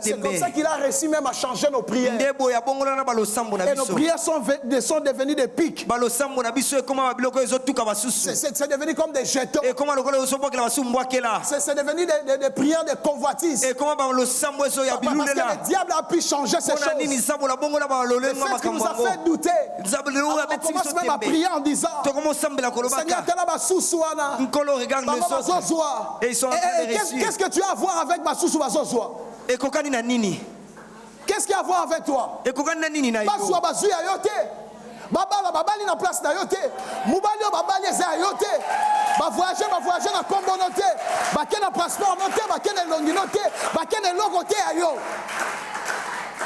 C'est comme ça qu'il a réussi même à changer nos prières. Et nos prières sont devenues des pics. C'est devenu comme des jetons. C'est devenu des prières de convoitise. Parce que le diable a pu changer ces choses. Le fait qui nous a fait douter. On commence même à prier en disant Seigneur, regarde qu'est-ce que tu as à voir avec ma sousou Bazozwa? Qu'est-ce qu'il y a à voir avec toi? Babala babali na place na yote mubali babali eza yote ba voyager na kombo note ba ke na passeport note ba ke na longi note ba ke na logo te ayo.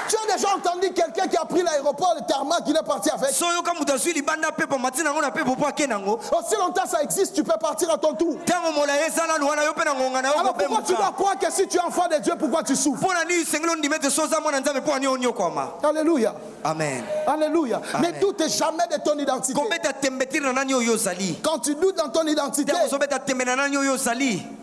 Tu as déjà entendu quelqu'un qui a pris l'aéroport de Tarmac qui est parti avec? Aussi longtemps ça existe, tu peux partir à ton tour. Alors pourquoi tu dois croire que si tu es enfant de Dieu, pourquoi tu souffres? Alléluia. Amen. Alléluia. Ne doute jamais de ton identité. Quand tu doutes dans ton identité,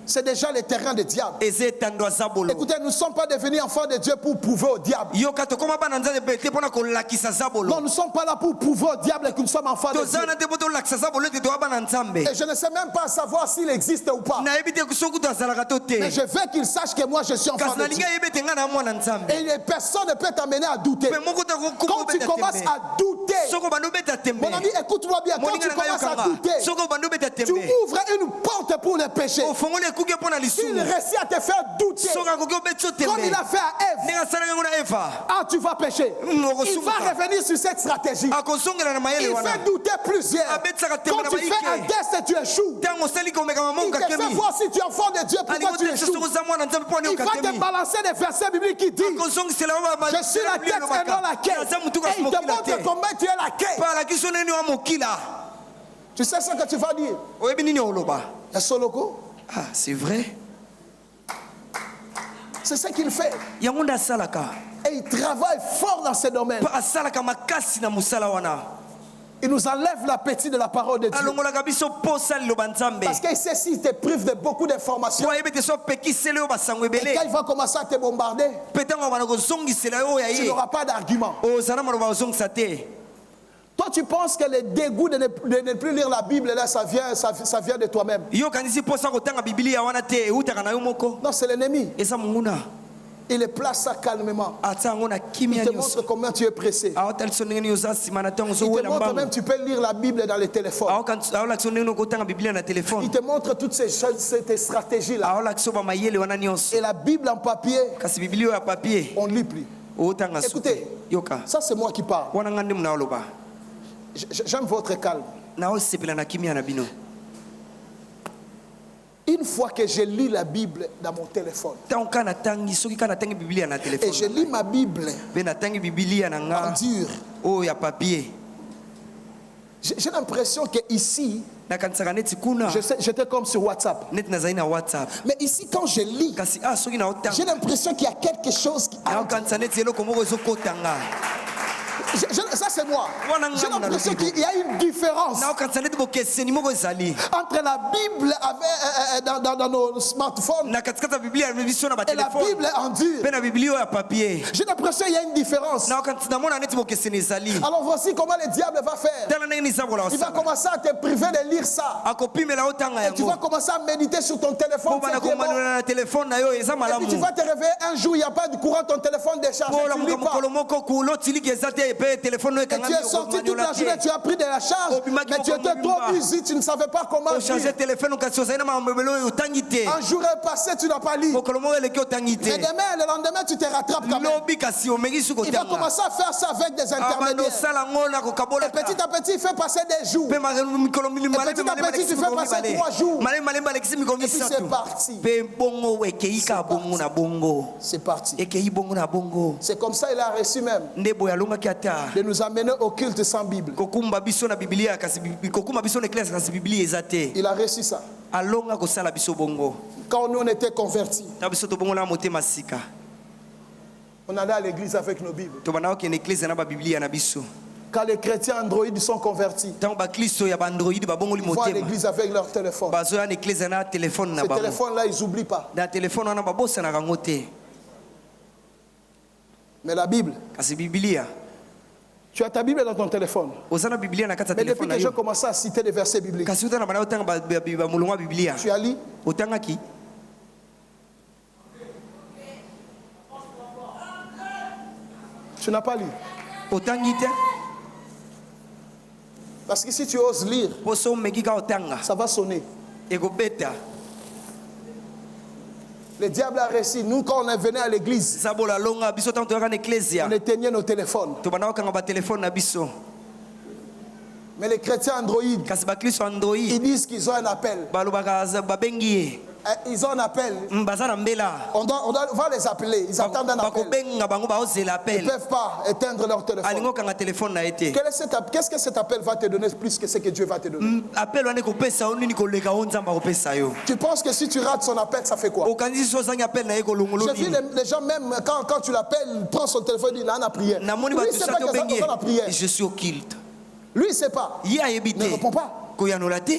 C'est déjà le terrain du diable. eza etando ya zabolo. Écoutez, nous ne sommes pas devenus enfants de Dieu pour prouver au diable. yoka tokóma bana nzambe te mpona kolakisa zabolo. Non, nous ne sommes pas là pour prouver au diable que nous sommes enfants de Dieu. toza wana te mpo tolakisa zabolo ete toya bana nzambe. Et je ne sais même pas savoir s'il existe ou pas. nayebi te soki kutu azalaka to te. Mais je veux qu'il sache que moi je suis enfant kasi de nalingi Dieu. ayebi ete ngai na mwana nzambe. Et personne ne peut t'amener à douter. me moko Quand tu commences à douter, soko bando beta tembe. mon ami, écoute-moi bien, quand tu commences à douter, soko bando beta tu tembe. ouvres une porte pour le péché. ofongoli ekuke mpona Il lisumu. réussit à te faire douter. soki akoki obeti yo Comme il tembe. a fait à Ève. ndenge asalaki yango na eva. Ah, tu vas pécher. Il va revenir sur cette stratégie. akozongela na mayele Il wana. fait douter plusieurs. abetisaka tembe Quand na tu fais un bayike. test, tu échoues. ntango osali komekama Il moka te fait kemi. voir si tu es enfant de Dieu, pourquoi tu échoues. soki oza mwana nzambe mpo Il va te aneyokatemi. balancer des versets bibliques qui disent akozongisela je suis la tête et non la queue. aza motu Et kasi il te mokila montre te. combien tu es la queue. mpo alakisi yo nini wa mokila. Tu sais ce que tu vas dire? oyebi nini oloba. Et Soloko, ah c'est vrai. c'est ce qu'il fait. yango nde asalaka. Et il travaille fort dans ce domaine. mpo asalaka makasi na mosala wana. Il nous enlève l'appétit de la parole de Dieu. alongolaka biso posa liloba nzambe. Parce qu'il sait s'il te prive de beaucoup d'informations. po ayebi te so apekiseli yo basango Et quand ebele. il va commencer à te bombarder, mpe ntango bana kozongisela yo oyo tu aye. n'auras pas d'argument. ozala maloba ozongisa te. Toi, tu penses que le dégoût de ne plus lire la Bible, là, ça vient de toi-même. yo kanisi posa kotanga bibilia wana te eutaka na yo moko. Non, c'est l'ennemi. eza monguna. Il le place ça calmement. atia yango na Il kimia te nyonso. montre comment tu es pressé. aotalisa ndenge nini oza nsima na ntango Il te ozowela montre même mbangu. tu peux lire la Bible dans les téléphones. aolakisa ndenge nini okotanga biblia na Il telefone. te montre toutes ces stratégies-là. aolakisa yo bamayele wana nyonso. Et la Bible en papier, kasi biblia oyo ya papier on ne lit plus. otanga suki. Écoutez, yoka ça c'est moi qui parle. wana nga nde muna oloba. J'aime votre calme. naosepela na kimia na bino. Une fois que je lis la Bible dans mon téléphone, ntango ka natangi soki ka natangi biblia na et je telefone lis ma Bible mpe natangi biblia na en nga dur, oyo ya papier. j'ai l'impression que ici, nakanisaka neti kuna j'étais comme sur WhatsApp. neti nazali na whatsapp. Mais ici, quand je lis, kasi soki j'ai naotanga l'impression qu'il y a quelque chose qui... naokanisa neti eloko moko ezokotanga. Ça c'est moi. J'ai l'impression qu'il y a une différence naokanisa neti bokeseni moko ezali entre la Bible dans nos smartphones na katikati ya biblia ya biso na et la batelefone Bible en dur. mpe na biblia oyo ya papier. J'ai l'impression qu'il y a une différence. naokanisi namona neti bokeseni ezali. Alors voici comment le diable va faire. tala ndenge nisabola Il va osala commencer à te priver de lire ça. akopimela otanga Et tu vas yango commencer à méditer sur ton téléphone. mpo bana ce qui est bon. komandola na telefone na yo eza Et malamu. puis tu vas te réveiller un jour, il n'y a pas de courant, ton téléphone déchargé, mpo tu olamuka lis pas. mokolo moko kulo tiliki eza te mpe telefone oyo Et tu ekangami es sorti toute la journée, tu as pris de la charge, Oh, bimaki mais tu moko étais trop mobimba. busy, tu ne savais pas comment ochange lire. telefone kasi ozali na mamebele oyo otangi te. Un jour est passé, tu n'as pas lu. mokolo moko eleki otangi Mais te. demain, le lendemain, tu te rattrapes quand même. lobi kasi omeki suki Il va otanga. commencer à faire ça avec des abanda intermédiaires. osala ngo na Et kokabolaka. petit à petit, il fait passer des jours. mpe mikolo petit à petit, tu fais passer 3 jours. malembe alekisi mikolo Et puis misatu. c'est parti. mpe bongo ekei ka bongo na bongo. C'est parti. ekei bongo na bongo. C'est comme ça il a reçu même nde boye alongaki ata de nous amener au culte sans Bible. kokumba biso na biblia kasi kokumba biso na eklese kasi biblia eza te. Il a reçu ça. alonga kosala biso bongo. Quand nous on était convertis, na biso tobongola motema sika. on allait à l'église avec nos Bibles. tobanda okende eklese na babiblia na biso. Quand les chrétiens androïdes sont convertis, ntango baklisto ya baandroide babongoli ils vont à motema l'église avec leur téléphone. bazoya na eklese na telefone na Ces bango. téléphones-là, ils n'oublient pas. na telefone wana babosanaka yango te. Mais la Bible, kasi biblia tu as ta Bible dans ton téléphone. oza na biblia na kati ya Mais depuis telefone que na j'ai yo. commencé à citer des versets bibliques, kasi otana bana otanga bamolongo ya biblia tu as lu, otangaki. tu n'as pas lu. otangi te Parce que si tu oses lire, mpo so omeki ka otanga ça va sonner. ekobeta. Le diable a réussi. Nous, quand on est venu à l'église, sabola longa biso ntango toyaka na eklesia on éteignait nos téléphones. tobanda kokanga batelefone na biso. Mais les chrétiens androïdes, kasi baklisto android ils disent qu'ils ont un appel. balobaka babengi ye Ils ont un appel. baza na mbela. On va les appeler. Ils attendent un appel. bakobenga bango baozela Ils ne appel. peuvent pas éteindre leur téléphone. alingi okanga telefone na ye te. Qu'est-ce que cet appel va te donner plus que ce que Dieu va te donner? appel wana ekopesa yo nini koleka o nzambe akopesa yo. Tu penses que si tu rates son appel, ça fait quoi? okanisi so ozangi appel na ye kolongolo J'ai vu nini. les gens, même quand tu l'appelles, il prend son téléphone, il dit, là, on a prière. namoni Lui, il bato ne sait pas sate que ça obengi on la prière. ye je suis au kilt. Lui, il ne sait pas. ye ayebi Ne te répond pas. koyanola te.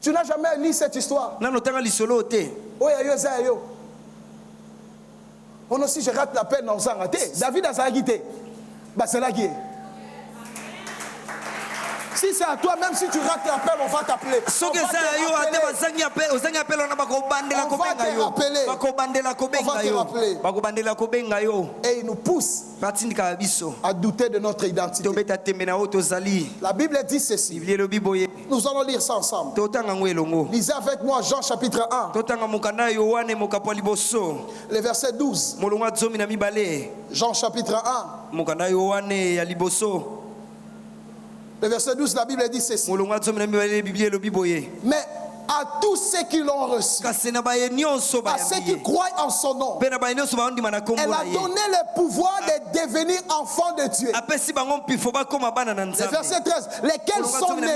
Tu n'as jamais lu cette histoire. nanotanga lisolo te Oya yo za yo. On aussi je rate la peine dans ça. David a sa guité. Bah c'est là qui est. Si c'est à toi, même si tu rates l'appel, on va t'appeler. soki eza ya yo ate ozangi apele wana bakobandela kobenga yo Et il nous pousse batindika biso à douter de notre identité. tobeta tembe na oyo tozali La Bible dit ceci. biblia elobi boye Nous allons lire ça ensemble. totanga ngo elongo Lisez avec moi Jean chapitre 1, totanga mokanda ya yohane mokapo ya liboso le verset 12. molongo ya 12. Jean chapitre 1, mokanda ya yohane ya liboso le verset 12, la Bible dit ceci. molongo ya 12 biblia elobi boye Mais à tous ceux qui l'ont reçu, kasi na baye nyonso à ceux qui bayambi croient en son nom, mpe na baye nyonso baondima na kombo elle na a ye donné le pouvoir de devenir enfants de Dieu. apesi bango mpifo bakoma bana na Le nzambe verset 13, lesquels sont nés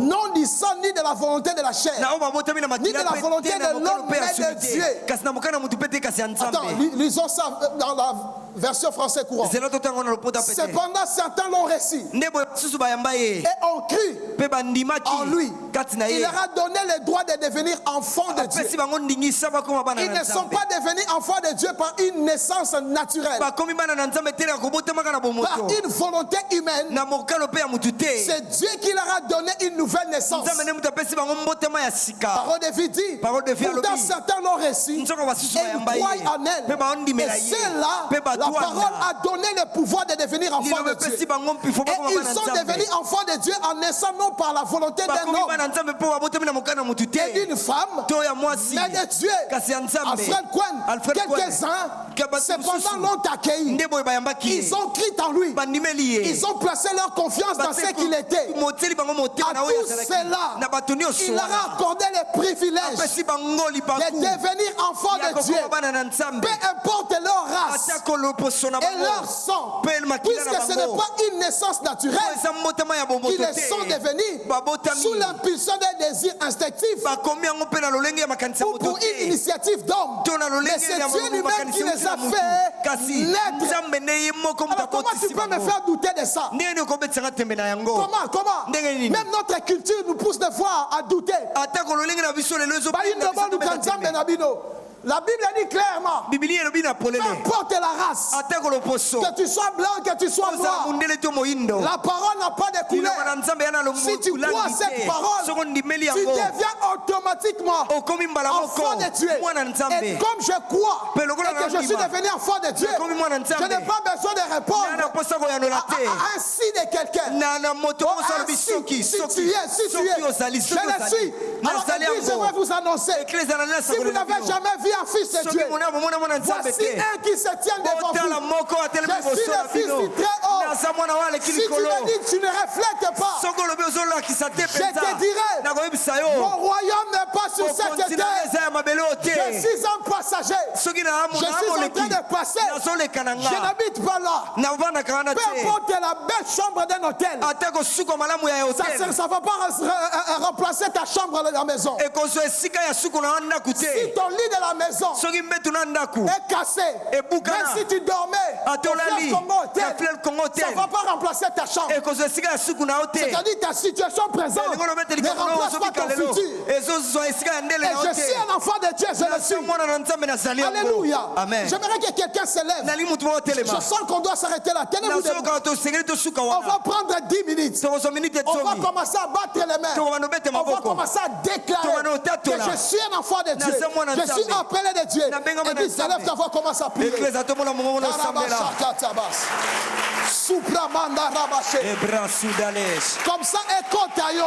non du sang ni de la volonté de la chair, na oyo babotami na ni de makila la volonté pe te na de mokano l'homme, mpe ya mais soki de te Dieu. kasi na mokano ya motu pe te kasi ya Attends, nzambe lisons ça dans la version français courant. zela totanga na lopota pe te Cependant, certains l'ont reçu nde boye basusu bayamba ye et ont cru mpe bandimaki en lui. kati na Il ye leur a donné le droit de devenir enfants de Dieu. apesi bango ndingisa bakoma bana Ils na ne sont nzambe pas devenus enfants de Dieu par une naissance naturelle, bakomi bana na nzambe te na kobotamaka na par bomoto une volonté humaine. na mokano mpe ya motu te C'est Dieu qui leur a donné une nouvelle naissance. nzambe nde moto apesi bango mbotama ya sika Parole de vie dit, Parole de vie pourtant alobi. certains l'ont reçu nzoko basusu et ils bayamba ye croient en elle. mpe baondimela Et ye c'est-là, mpe la bato parole wana a donné le pouvoir de devenir enfants liloba de Dieu. epesi bango mpifo Et bakoma ils bana sont nzambe devenus enfants de Dieu en naissant non par la volonté d'un bakomi homme bana nzambe mpo babotami na mokano ya motu et te d'une femme, to ya mwasi mais de Dieu. kasi ya nzambe Alfred Cohen, Alfred Cohen. quelques-uns, Ke bato cependant mosusu l'ont accueilli. nde boye bayambaki Ils ont cru en lui. bandimeli ye Ils ont placé leur confiance dans ce qu'il était. moteli bango motema À na oyo tous azalaki ceux-là, na bato nyonso il leur a accordé le privilège apesi bango de libaku devenir enfants ya de Dieu. kokoma bana na nzambe Peu importe leur race ata koloposo na et leur bango sang, mpe makila puisque na ce n'est bango pas une naissance po naturelle, eza motema ya bomoto qu'ils sont te devenus babotami sous l'impulsion d'un désir instinctif bakomi yango mpe na lolenge ya makanisi ya ou moto pour une te initiative d'homme. to na Mais lolenge c'est ya Dieu lui-même makanisi qui ya les a motu fait kasi naître. nzambe nde ye moko moto Alors comment tu akotisi peux me bango faire douter de ça? ndenge nini okobetisanga tembe na yango Comment Ndenge nini? Même notre culture nous pousse des fois à douter. atako lolenge na biso lelo Bah, il demande Kanzambe na bino. La Bible dit clairement, bibili elobi na peu polele importe la race, atako loposo que tu sois blanc, que tu sois ozala noir, mundele to moyindo la parole n'a pas de couleur. liloba na nzambe ya na Si tu crois cette parole, soko ndimeli tu yango deviens automatiquement okomi mbala enfant moko de Dieu. mwana nzambe Et comme je crois Pe lokola et que je suis nandima. devenu enfant de Dieu, Nakomi mwana je nzambe. n'ai pas besoin de yana répondre posa koyanola te à un si de quelqu'un. na moto moso alobi Si soki tu soki es, si tu es, ozali je soki le suis. Alors, nazali église, j'aimerais yango vous annoncer, eklesi ananina si vous n'avez jamais vu un fils de soki Dieu, mona bomona mwana nzambe voici te un qui se tient devant otala vous. moko atelemi Je suis liboso na le fils bino du Très-Haut. naza mwana wa aleki Si tu likolo me dis que tu ne reflètes pas, soki olobi ozolakisa te je te dirai, nakoyebisa mon yo royaume n'est pas sur cette okontina terre. eza ya mabele oyo Je te suis un passager. soki Je suis en train moleki de passer. nazoleka na Je nga n'habite pas là. navandaka wana Peu te importe la belle chambre d'un hôtel, ata kosuka malamu ya ça hotel ne va pas remplacer ta chambre de la maison. ekozwa esika ya suku na ndako Si te ton lit de la maison soki mbetu na ndako est cassé, ebukana même si tu dormais au atolali fleuve Congo hôtel, na fleuve Congo ça ne va hotel pas remplacer ta chambre. ekozwa esika ya suku na yo te C'est-à-dire ta situation présente elingo lobete ne likolo remplace pas ozobika ton lelo futur. ezozwa esika ya ndele Et na yo je suis un enfant de Dieu, je le te suis. mwana na nzambe nazali yango Alléluia. amen J'aimerais que quelqu'un se lève. nali mutu moko Je telema sens qu'on doit s'arrêter là. Tenez-vous debout. nazoyoka tosengeli tosuka On wana va prendre 10 minutes. tokozwa minute On va etomi commencer à battre les mains. tokobana obete On va maboko commencer à déclarer que je suis un enfant de Dieu. Je suis appelé de Dieu. Et puis, se lève ta voix, commence à prier. eklesa tomona mongo nosambela Supramanda rabaché. ebrasudales Comme ça, écoute-yo.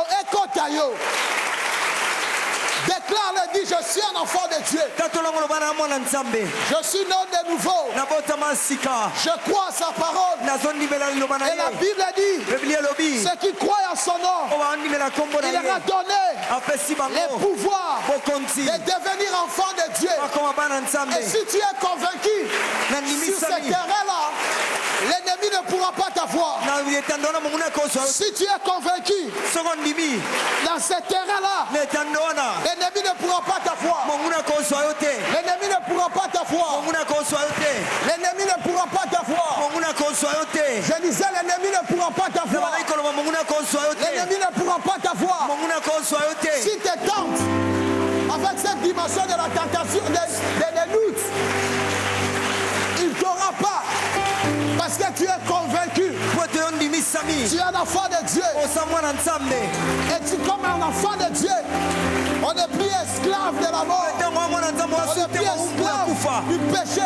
Déclare-le, dis, je suis un enfant de Dieu. tatolongo lobana na mwana nzambe Je suis né de nouveau. nabotama sika Je crois à sa parole. nazondimela liloba na Et la ye Bible dit, biblia elobi ceux qui croient en son nom, o baondimela nkombo na il leur a ye donné apesi les bango pouvoirs bokonzi de devenir enfant de Dieu. bakoma bana nzambe Et si tu es convaincu na sur ce nimisami terrain-là, l'ennemi ne pourra pas t'avoir. na etando wana monguna kozwa Si tu es convaincu soko ndimi dans ce terrain-là, na etando wana l'ennemi ne pourra pas t'avoir. monguna kozwa yo te L'ennemi ne pourra pas t'avoir. monguna kozwa yo te L'ennemi ne pourra pas t'avoir. monguna kozwa yo te Je disais, l'ennemi ne pourra pas t'avoir. nabandaki koloba monguna kozwa yo te L'ennemi ne pourra pas t'avoir. monguna kozwa yo te Si tes temps dimension de la tentation, des doutes, il ne t'aura pas. Parce que tu es convaincu. Tu es un enfant de Dieu. Et tu comme un enfant de Dieu. On n'est plus esclave de la mort. On n'est plus esclave du péché.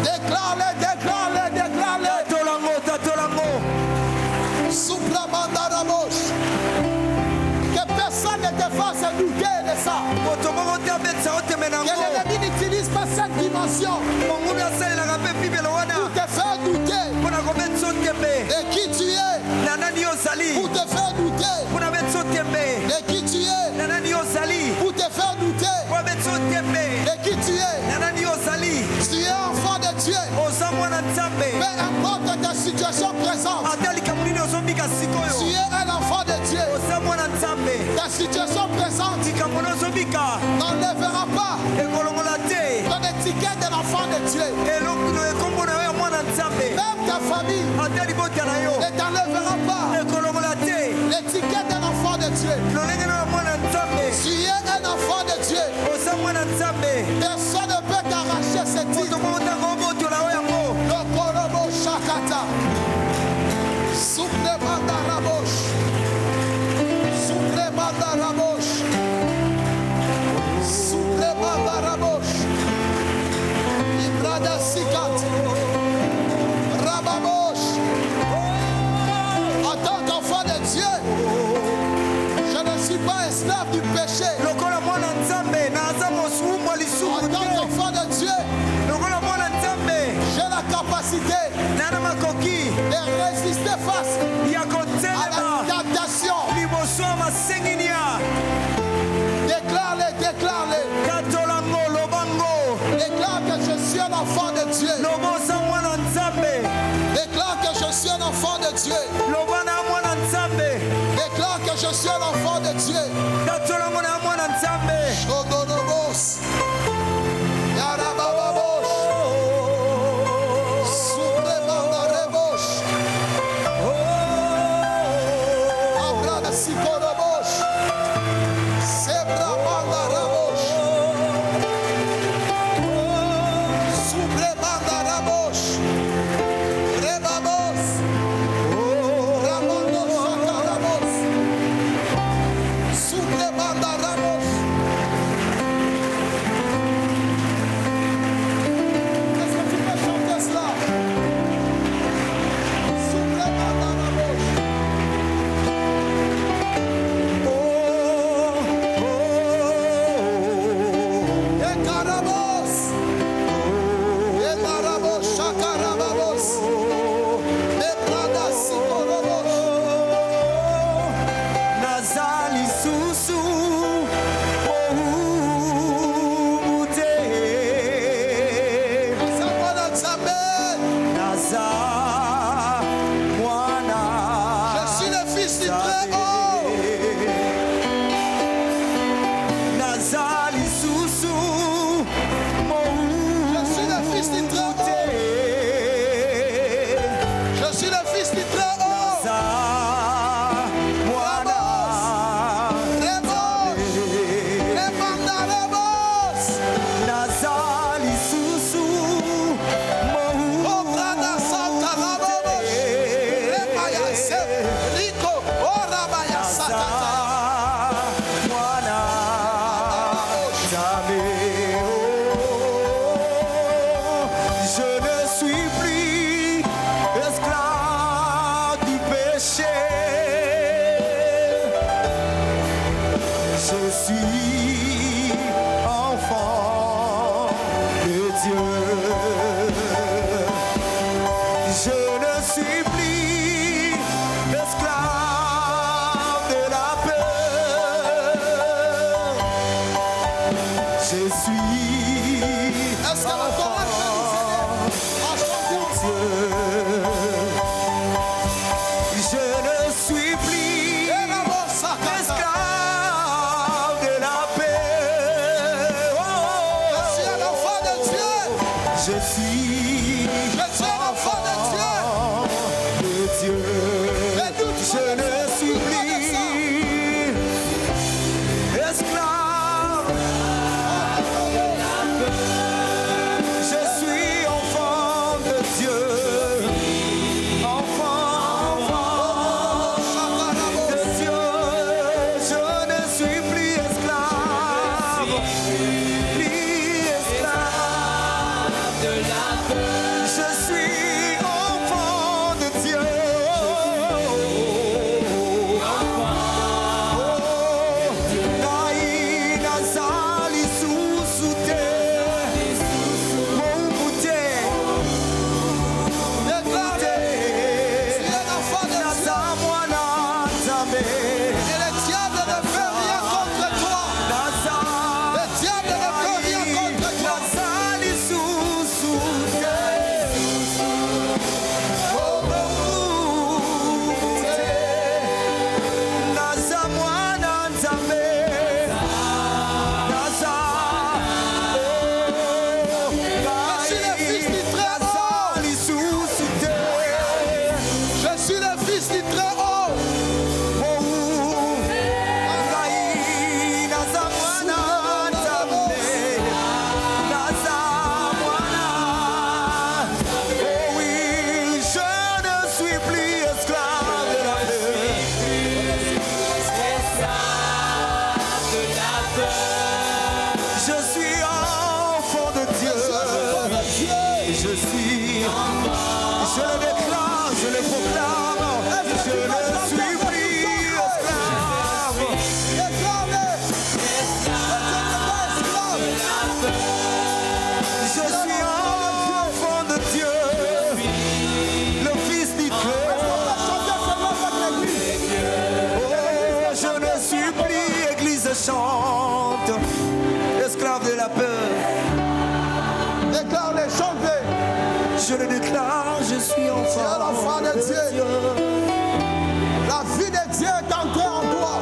Déclare-le, déclare-le, déclare-le. Que personne ne te fasse douter de ça. Que l'ennemi n'utilise pas cette dimension pour te faire douter de qui tu es. Pour te faire douter de qui tu es. Pour te faire douter de qui tu es. Tu es enfant de Dieu. Peu importe ta situation présente. Tu es un enfant de Dieu. Ta situation présente n'enlèvera pas ton étiquette de l'enfant de Dieu. Même ta famille ne t'enlèvera pas l'étiquette d'un enfant de Dieu. Tu es un enfant de Dieu. Personne ne peut t'arracher ce titre. Le Korobo Shakata. Souple Mandarabosh. Souple Mandarabosh. Souple Mandarabosh. Ibrada Sikat. Rababosh. En tant qu'enfant de Dieu, je ne suis pas esclave du péché. En tant qu'enfant de Dieu, j'ai la capacité de résister face à la tentation. Déclare-le, déclare-le. Déclare que je suis un enfant de Dieu. Déclare que je suis un enfant de Dieu. Déclare que je suis un enfant de Dieu. Shogodobos. Yarabababosh. Supremandarebosh. Abrada Sikorobosh. Sebramandarabosh. Supremandarabosh. Rebabos. Ramando Shakarabos. Supremandarabos. Est-ce que tu peux chanter cela? Supremandarabos. Ekarabos. Ekarabos, Shakarabos. Ebrada Sikorobos. Nazali susu Asabana Nzambe. Naza mwana Je suis le fils du Très-Haut. Nazali susu Je suis le fils du Très-Haut. Je suis le fils du Très-Haut. Naza mwana Rebos. Remandarebos. Nazali susu Obrada Santa Rabobos. Remaya Se. Rico. Orabaya Sakata. mwana Nzambe, je ne suis plus esclave du péché. Je suis enfant de Dieu. Je ne suis plus esclave de la peur. Je suis Est-ce que la parole peut nous aider à chanter ensemble? Je ne suis plus Erabos Sakata. esclave de la paix. suis enfant de Dieu. Et nous, Je ne suis plus esclave. Je suis enfant de Dieu. Enfant de Dieu. Je ne suis plus esclave. Plus esclave de la peur. Je suis enfant de Dieu. Je le déclare, je le proclame, je ne suis plus esclave. Je suis enfant de Dieu, le Fils du Dieu. Je ne suis plus, Église chante, esclave de la peur. Déclare-les, chantez. Je le déclare, je suis enfant de Dieu. La vie de Dieu est entrée en toi.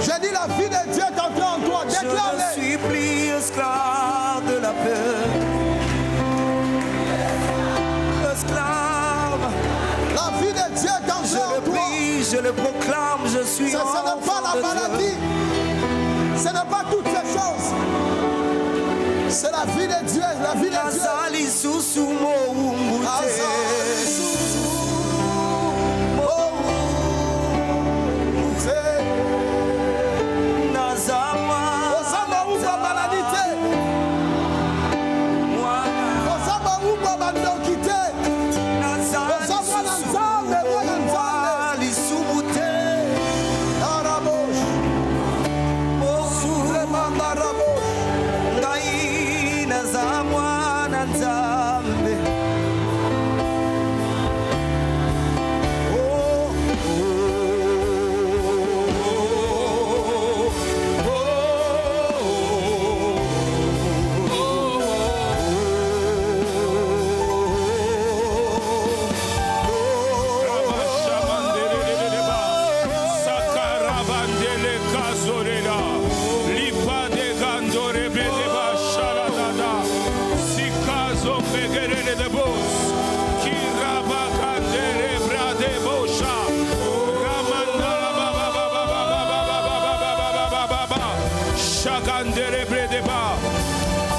J'ai dit la vie de Dieu est entrée en toi. Déclare-les. Je ne suis plus esclave de la peur. Esclave. La vie de Dieu est entrée en toi. Je le proclame, je suis enfant de Dieu. Ce n'est pas la maladie. Ce n'est pas toutes ces choses. C'est la vie de Dieu, la vie de Dieu.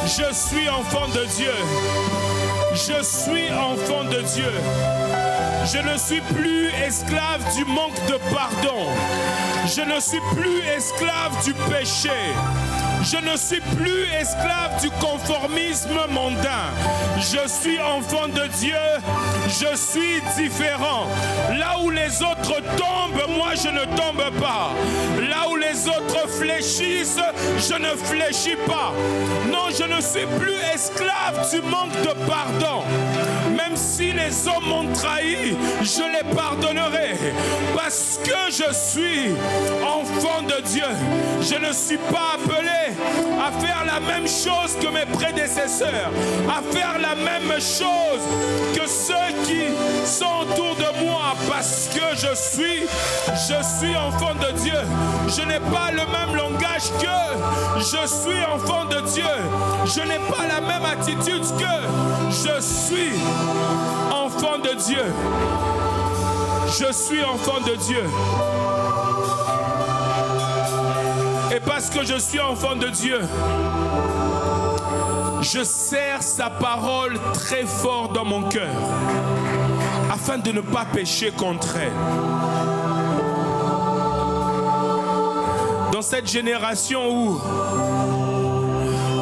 Je suis enfant de Dieu. Je suis enfant de Dieu. Je ne suis plus esclave du manque de pardon. Je ne suis plus esclave du péché. Je ne suis plus esclave du conformisme mondain. Je suis enfant de Dieu. Je suis différent. Là où les autres tombent, moi je ne tombe pas. Là où les autres fléchissent, je ne fléchis pas. Non, je ne suis plus esclave du manque de pardon. Même si les hommes m'ont trahi, je les pardonnerai. Parce que je suis enfant de Dieu. Je ne suis pas appelé à faire la même chose que mes prédécesseurs, à faire la même chose que ceux qui sont autour de moi, parce que je suis enfant de Dieu. Je n'ai pas le même langage qu'eux. Je suis enfant de Dieu. je n'ai pas la même attitude que je suis enfant de Dieu. Je suis enfant de Dieu. Et parce que je suis enfant de Dieu, je serre sa parole très fort dans mon cœur, afin de ne pas pécher contre elle. Dans cette génération où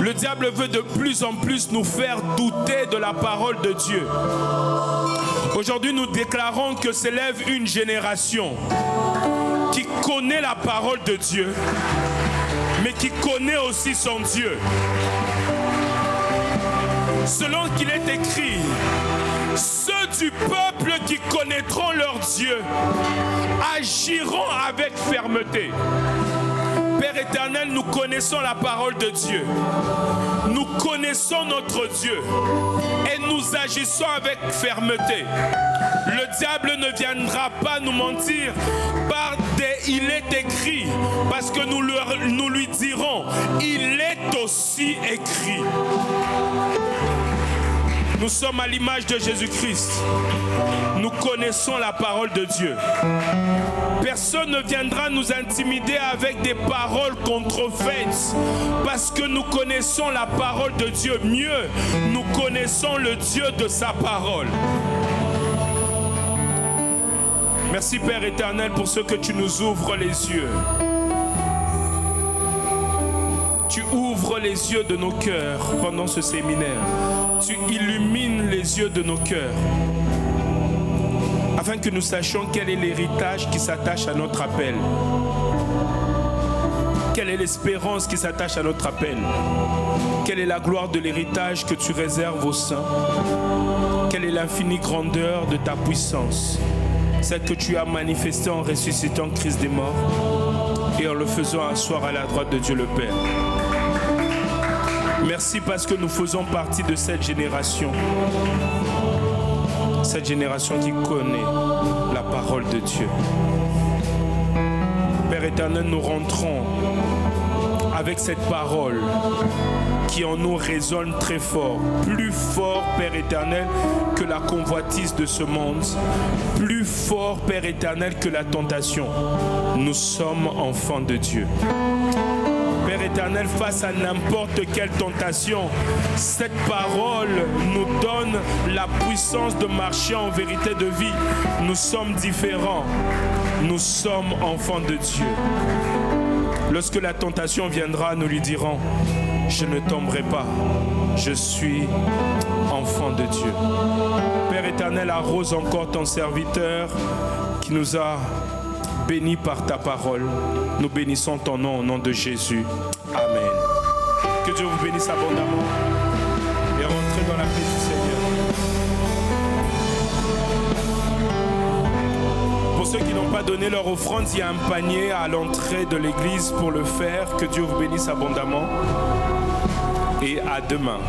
le diable veut de plus en plus nous faire douter de la parole de Dieu, aujourd'hui nous déclarons que s'élève une génération qui connaît la parole de Dieu, mais qui connaît aussi son Dieu. Selon qu'il est écrit, ceux du peuple qui connaîtront leur Dieu agiront avec fermeté. Père éternel, nous connaissons la parole de Dieu. Nous connaissons notre Dieu et nous agissons avec fermeté. Le diable ne viendra pas nous mentir par des « il est écrit » parce que nous lui dirons « il est aussi écrit ». Nous sommes à l'image de Jésus-Christ. Nous connaissons la parole de Dieu. Personne ne viendra nous intimider avec des paroles contrefaites parce que nous connaissons la parole de Dieu. Mieux, nous connaissons le Dieu de sa parole. Merci Père éternel pour ce que tu nous ouvres les yeux. Tu ouvres les yeux de nos cœurs pendant ce séminaire. Tu illumines les yeux de nos cœurs afin que nous sachions quel est l'héritage qui s'attache à notre appel. Quelle est l'espérance qui s'attache à notre appel? Quelle est la gloire de l'héritage que tu réserves aux saints? Quelle est l'infinie grandeur de ta puissance? Celle que tu as manifestée en ressuscitant Christ des morts et en le faisant asseoir à la droite de Dieu le Père. Merci parce que nous faisons partie de cette génération. Cette génération qui connaît la parole de Dieu. Père éternel, nous rentrons avec cette parole qui en nous résonne très fort. Plus fort, Père éternel, que la convoitise de ce monde. Plus fort, Père éternel, que la tentation. Nous sommes enfants de Dieu. Père éternel, face à n'importe quelle tentation, cette parole nous donne la puissance de marcher en vérité de vie. Nous sommes différents. Nous sommes enfants de Dieu. Lorsque la tentation viendra, nous lui dirons, je ne tomberai pas. Je suis enfant de Dieu. Père éternel, arrose encore ton serviteur qui nous a bénis par ta parole. Nous bénissons ton nom au nom de Jésus. Amen. Que Dieu vous bénisse abondamment et rentrez dans la paix du Seigneur. Pour ceux qui n'ont pas donné leur offrande, il y a un panier à l'entrée de l'église pour le faire. Que Dieu vous bénisse abondamment et à demain.